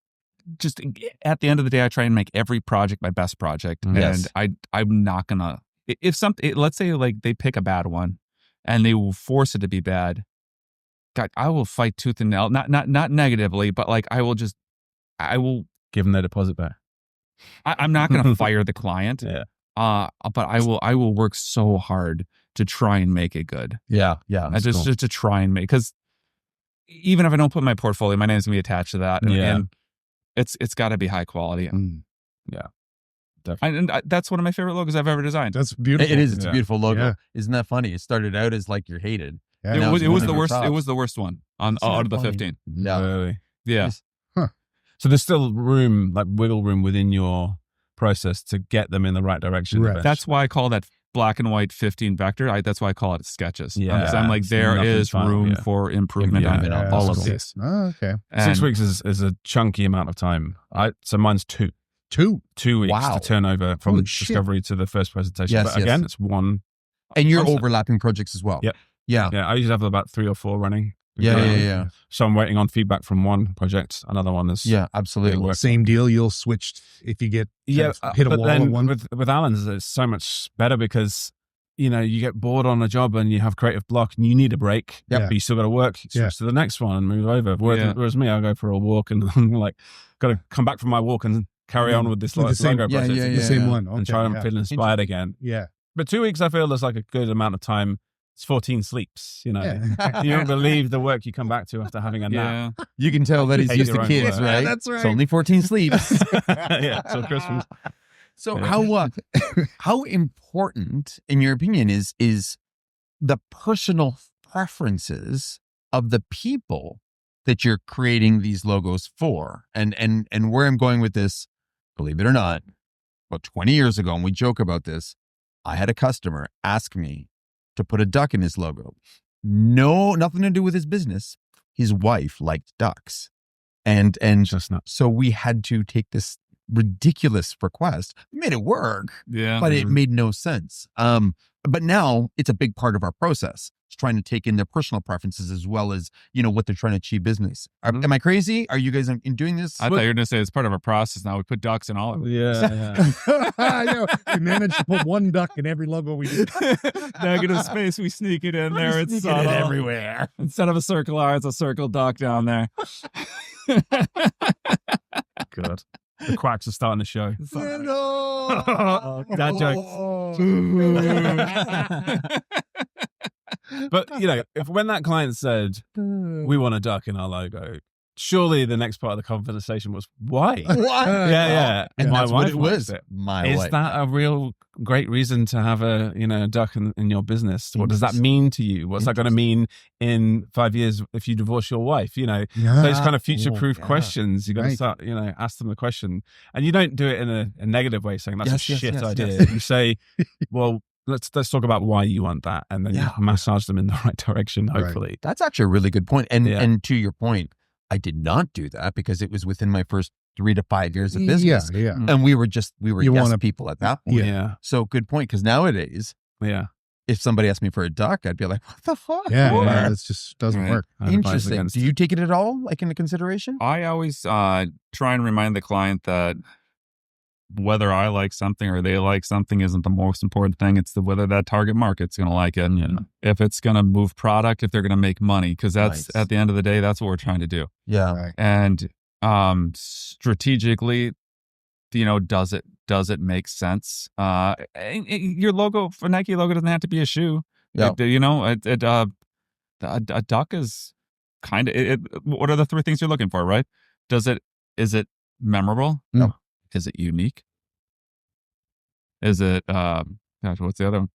just at the end of the day, I try and make every project my best project, Yes. and I'm not gonna let's say like they pick a bad one, and they will force it to be bad. God, I will fight tooth and nail, not negatively, but like I will Give them their deposit back. I'm not gonna fire the client, Yeah. but I will work so hard to try and make it good. Yeah. Just to try and make, because even if I don't put my portfolio, my name's gonna be attached to that, and it's got to be high quality. Definitely. And that's one of my favorite logos I've ever designed. That's beautiful. It is. It's Yeah. a beautiful logo. Yeah. Isn't that funny? It started out as like you're hated. Yeah. Now It it's was one the of your worst. It tops. was the worst one out Isn't of the that funny? 15. Yeah. Really? Yeah. Yes. So there's still room, like wiggle room within your process to get them in the right direction. Right. eventually. That's why I call that black and white 15 vector. That's why I call it sketches. Yeah. Because I'm like, It's there nothing is final, room yeah. for improvement Yeah, on yeah, all that's of cool. these. Oh, okay. 6 And weeks is a chunky amount of time. So mine's 2 weeks Wow. to turn over from Holy shit. discovery to the first presentation. Yes, But again, yes. it's one. And you're Concept. overlapping projects as well. Yep. Yeah. Yeah, I usually have about 3 or 4 running. Yeah. So I'm waiting on feedback from one project. Another one is Yeah, absolutely. work. Same deal. You'll switch if you get hit a but wall then on one. with Allan's, it's so much better because you get bored on a job and you have creative block and you need a break. Yep. But you still got to work. Switch Yeah. to the next one and move over. Whereas me, I go for a walk and I'm like, got to come back from my walk and carry on with this With the same- logo project yeah, again the same yeah. one. and Okay, try and yeah. feel inspired again. Yeah. But 2 weeks, I feel is like a good amount of time. It's 14 sleeps. Yeah. You don't believe the work you come back to after having a nap. yeah. You can tell that he's Hate used your to own kids, work. right? That's right. It's only 14 sleeps. Yeah. So Christmas. So Yeah. how important, in your opinion, is the personal preferences of the people that you're creating these logos for? And where I'm going with this, believe it or not, about 20 years ago, and we joke about this, I had a customer ask me to put a duck in his logo. No, nothing to do with his business. His wife liked ducks. And Just not. so we had to take this ridiculous request. We made it work, Yeah. but it made no sense. But now it's a big part of our process. It's trying to take in their personal preferences as well as, what they're trying to achieve business. Am I crazy? Are you guys in doing this? I thought you were going to say it's part of our process now. We put ducks in all of it. Yeah. I know. We managed to put one duck in every logo we did. Negative space, we sneak it in there. It's Sneak it subtle. everywhere. Instead of a circle R, it's a circle duck down there. Good. The quacks are starting to show. Dad jokes. But if when that client said we want a duck in our logo, surely the next part of the conversation was why? What? Yeah. And My that's what wife it was. likes it. My Is wife. that a real great reason to have a duck in your business? What does that mean to you? What's that going to mean in 5 years if you divorce your wife? Those kind of future-proof questions. You got to Right. start, ask them the question, and you don't do it in a negative way, saying that's Yes, a yes, shit yes, idea. yes. You say, well, let's talk about why you want that, and then Yeah. you massage them in the right direction. Right. Hopefully, That's actually a really good point. And Yeah. and to your point, I did not do that because it was within my first 3 to 5 years of business. Yeah. And we were You yes wanna- people at that point. yeah, So good point. Because nowadays, yeah. if somebody asked me for a duck, I'd be like, what the fuck? Yeah, it just doesn't Right. work. Interesting. Do you take it at all, like into consideration? I always try and remind the client that whether I like something or they like something isn't the most important thing. It's whether that target market's going to like it. Yeah. If it's going to move product, if they're going to make money, because that's Nice. at the end of the day, that's what we're trying to do. Yeah. Right. And strategically, does it make sense? Your logo for Nike logo doesn't have to be a shoe. Yeah. A duck is kind of. What are the three things you're looking for, right? Is it memorable? No. Is it unique? Is it gosh, what's the other one?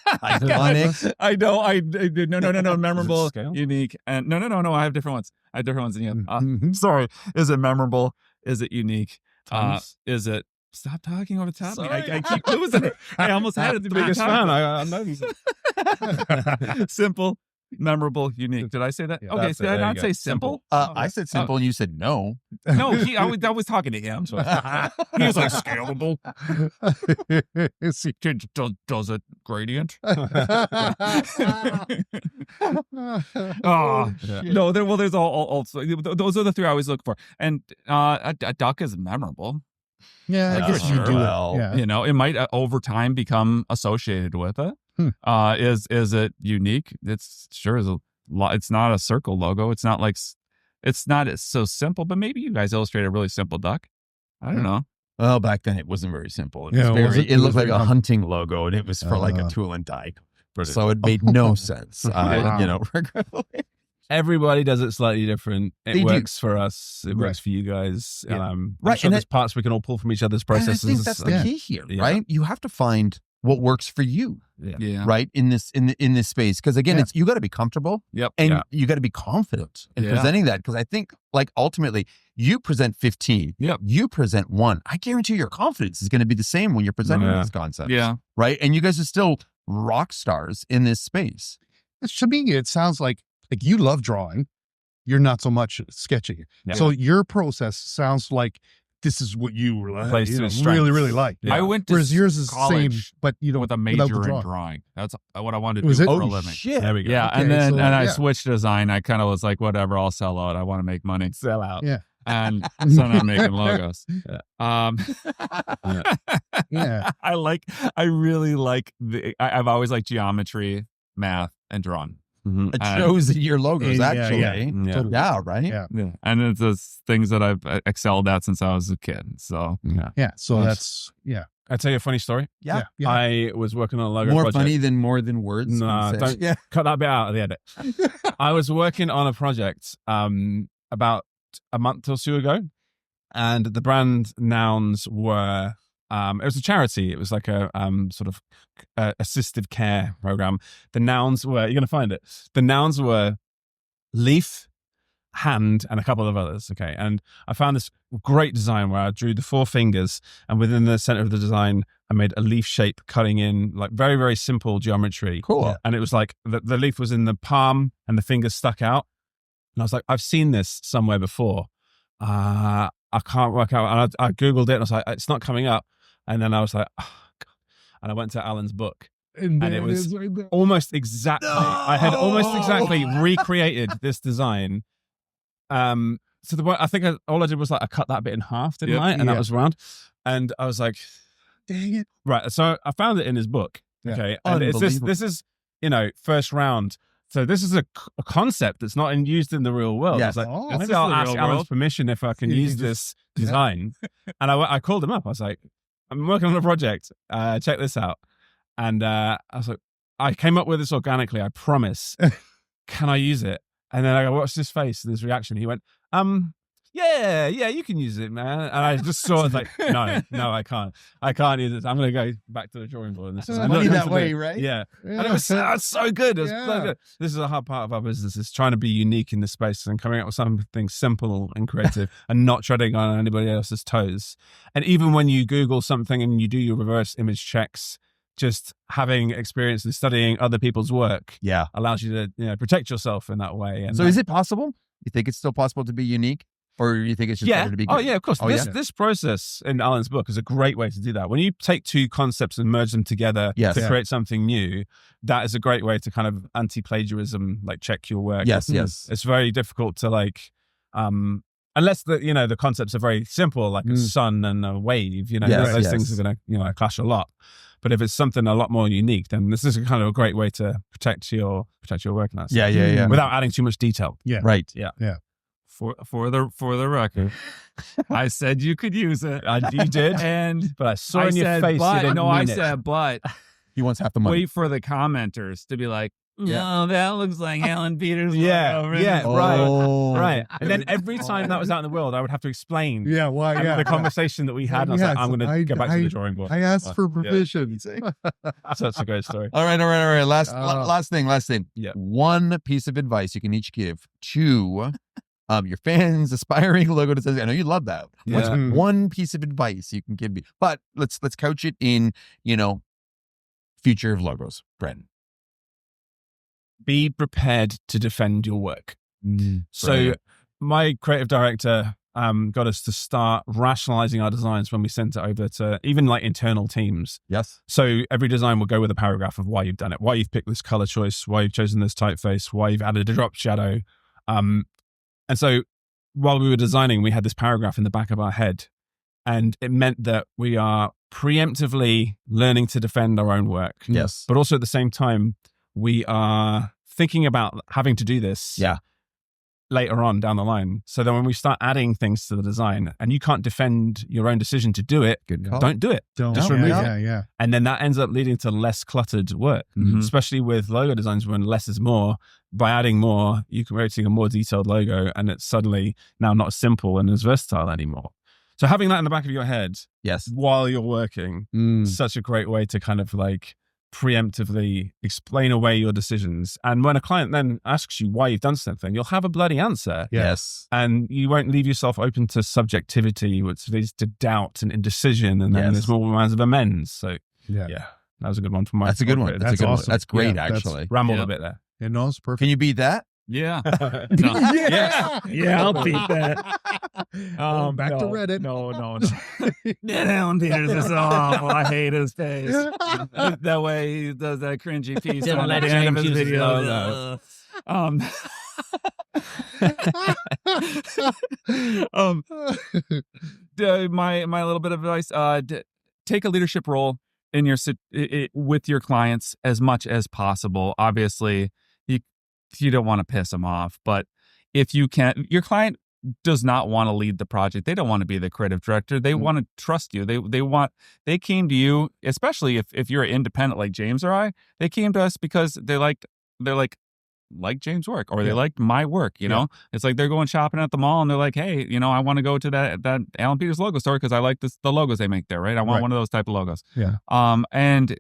Iconic. I know. No. Memorable, scale? unique, and no. I have different ones. Mhm. Sorry. Is it memorable? Is it unique? Times. Is it? Stop talking over the top. of me. Sorry. I keep losing it. I almost had it. The biggest fan. I know you. Simple, memorable, unique. Did I say that? Yeah, okay, that's did it. I There you not go. say simple? I said simple and you said no. No, I was talking to him. So he was like scalable. Does it gradient? Oh, Yeah. no. There's all. Those are the three I always look for, and a duck is memorable. Yeah, I guess you do Well, it. Yeah. It might over time become associated with it. Is it unique? It's sure is a lot. It's not a circle logo. It's not like it's not so simple. But maybe you guys illustrate a really simple duck. I don't know. Well, back then it wasn't very simple. It, Yeah, was was very, it? it It was looked like very a hunting logo, and it was for like a tool and die. Brilliant. So it made no sense. Wow. Regretfully. Everybody does it slightly different. It They do. works for us. It Right. works for you guys. Yeah. I'm Right, sure and there's parts we can all pull from each other's And I processes. think that's the Yeah. key here, Yeah. right? You have to find what works for you, Yeah. right? In this space, because again, Yeah. it's you got to be comfortable. Yep. And Yeah. you got to be confident in Yeah. presenting that. Because I think, like, ultimately, you present 15, Yep. you present 1. I guarantee your confidence is going to be the same when you're presenting Yeah. this concept. Yeah. Right. And you guys are still rock stars in this space. To me, it sounds like you love drawing. You're not so much sketching. Yeah. So your process sounds like this is what you were like, Plays to his really, strengths. really like. Yeah. I went to Whereas yours is the same, college but you know, with a without major the in drawing. drawing. That's what I wanted to Was do it? for a Oh, living. shit. There we go. Yeah, Okay, and then so, I yeah. switched to design. I kind of was like, whatever, I'll sell out. I want to make money, Sell out. Yeah. and so now I'm making logos. Yeah. Yeah. I really like I've always liked geometry, math, and drawing. Mhm. It And- shows in your logos, Yeah, actually. yeah. Yeah. Totally. Yeah, right? Yeah. Yeah, and it's just things that I've excelled at since I was a kid. So Yeah. Yeah. So Nice. that's, yeah. I'll tell you a funny story. Yeah. Yeah. I was working on a logo More project. funny than more than words. Nah, you say. don't- Yeah. Cut that bit out of the edit. I was working on a project about a month or two ago, and the brand nouns were it was a charity. It was like a sort of assistive care program. The nouns were, you're gonna find it. The nouns were leaf, hand, and a couple of others. Okay, and I found this great design where I drew the 4 fingers, and within the center of the design, I made a leaf shape cutting in like very, very simple geometry. Cool. Yeah. And it was like the leaf was in the palm and the fingers stuck out. And I was like, I've seen this somewhere before. I can't work out. And I Googled it and I was like, it's not coming up. And then I was like, oh, God. And I went to Allan's book. And there it was is right there. Almost exactly. I had almost exactly recreated this design. So I think all I did was like, I cut that bit in half, didn't Yep. I? And Yeah. that was round. And I was like, Dang it. right. So I found it in his book. Yeah. Okay. And it's this Unbelievable. is, first round. So this is a concept that's not used in the real world. Yes. I was like, Oh. maybe This is I'll the ask real Allan's world. permission if I can You use just- this yeah. design. And I called him up. I was like, I'm working on a project. Check this out. And I was like, I came up with this organically, I promise. Can I use it? And then I watched his face and his reaction. He went, yeah, you can use it, man. And I just saw it like, no, I can't. I can't use it. I'm going to go back to the drawing board. And this is Funny not going that to way, be- right? Yeah. Yeah. And it was so good. It was so Yeah. good. This is a hard part of our business, is trying to be unique in this space and coming up with something simple and creative and not treading on anybody else's toes. And even when you Google something and you do your reverse image checks, just having experience in studying other people's work Yeah. allows you to protect yourself in that way. And So is it possible? You think it's still possible to be unique? Or you think it's just better to be good? Oh, yeah, of course. This process in Allan's book is a great way to do that. When you take two concepts and merge them together to create something new, that is a great way to kind of anti-plagiarism, like check your work. Yes. It's very difficult to like, unless the concepts are very simple, like a sun and a wave, those things are going to, clash a lot. But if it's something a lot more unique, then this is kind of a great way to protect your work. In that sense. Yeah. Without adding too much detail. Yeah. Right. Yeah. For the record, I said you could use it. You did, but I saw in your face. I said, but he wants half the money. Wait for the commenters to be like, no, that looks like Allan Peters. Right. And then every time that was out in the world, I would have to explain. Why? The conversation that we had. And I was like, I'm going to go back to the drawing board. I asked for permission. Such a great story. All right. Last thing. Yeah. One piece of advice you can each give to your fans, aspiring logo designers. I know you love that. What's one piece of advice you can give me? But let's couch it in, future of logos. Brandon. Be prepared to defend your work. So my creative director got us to start rationalizing our designs when we sent it over to even like internal teams. Yes. So every design will go with a paragraph of why you've done it, why you've picked this color choice, why you've chosen this typeface, why you've added a drop shadow. And so while we were designing, we had this paragraph in the back of our head, and it meant that we are preemptively learning to defend our own work. Yes. But also at the same time, we are thinking about having to do this later on down the line. So then when we start adding things to the design and you can't defend your own decision to do it, don't do it. Just remove it. Yeah. And then that ends up leading to less cluttered work, especially with logo designs when less is more. By adding more, you're creating a more detailed logo and it's suddenly now not as simple and as versatile anymore. So having that in the back of your head while you're working is such a great way to kind of like preemptively explain away your decisions. And when a client then asks you why you've done something, you'll have a bloody answer. Yes. And you won't leave yourself open to subjectivity, which leads to doubt and indecision. And then there's more rounds of amends. So that was a good one for my. That's a good one. That's awesome. That's great, actually. Rambled a bit there. Yeah, no, it's perfect. Can you beat that? Yeah. I'll beat that. Back to Reddit. No. That Allan Peters is so awful. I hate his face. That way he does that cringy piece on the end of his video. My little bit of advice: take a leadership role in your with your clients as much as possible. Obviously, you don't want to piss them off, but if you can, your client does not want to lead the project. They don't want to be the creative director. They want to trust you. They came to you, especially if you're independent like James or I. They came to us because they're like James' work, or they liked my work. You know, it's like they're going shopping at the mall and they're like, hey, I want to go to that Allan Peters logo store because I like the logos they make there. Right, I want one of those type of logos. Yeah. And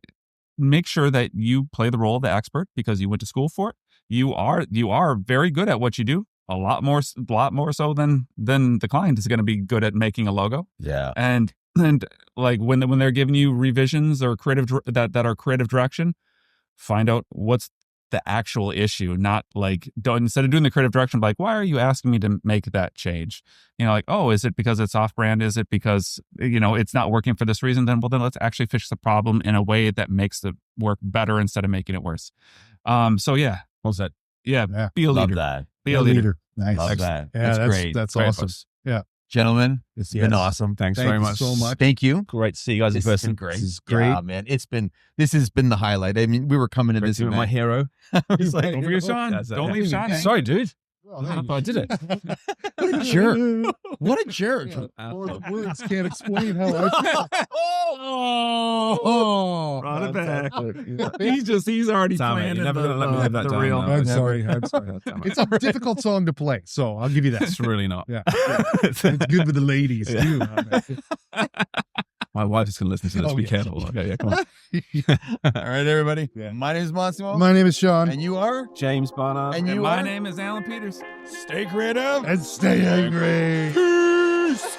make sure that you play the role of the expert because you went to school for it. You are very good at what you do. A lot more so than the client is going to be good at making a logo. Yeah. And like when they're giving you revisions or creative that are creative direction, find out what's the actual issue. Not like instead of doing the creative direction, like, why are you asking me to make that change? Like, oh, is it because it's off brand? Is it because it's not working for this reason? Then let's actually fix the problem in a way that makes the work better instead of making it worse. So yeah. What's that? Yeah. Be a leader. Love that. Be a leader. Nice. Love that. Yeah, that's great. That's Great awesome. advice. Yeah. Gentlemen, it's been awesome. Thanks Thank very you much. so much. Thank you. Great to see you guys in This has person. been great. This is great. Yeah, man. This has been the highlight. I mean, we were coming to Great this to meet event. my hero. He's like, Don't forget Sean. Don't leave Sean. Sorry, dude. Well, I did it. what a jerk. What a jerk. Words can't explain how I feel. Brought it back. He's already Damn it, planning you're never gonna let me live that the down real. now. I'm sorry. It's a difficult song to play, so I'll give you that. It's really not. Yeah. It's good with the ladies too. My wife is going to listen to this. Oh, Be yeah. careful. Okay, yeah, come on. All right, everybody. Yeah. My name is Massimo. My name is Sean. And you are? James Barnard. And And you my are? name is Allan Peters. Stay creative. And stay angry. Peace.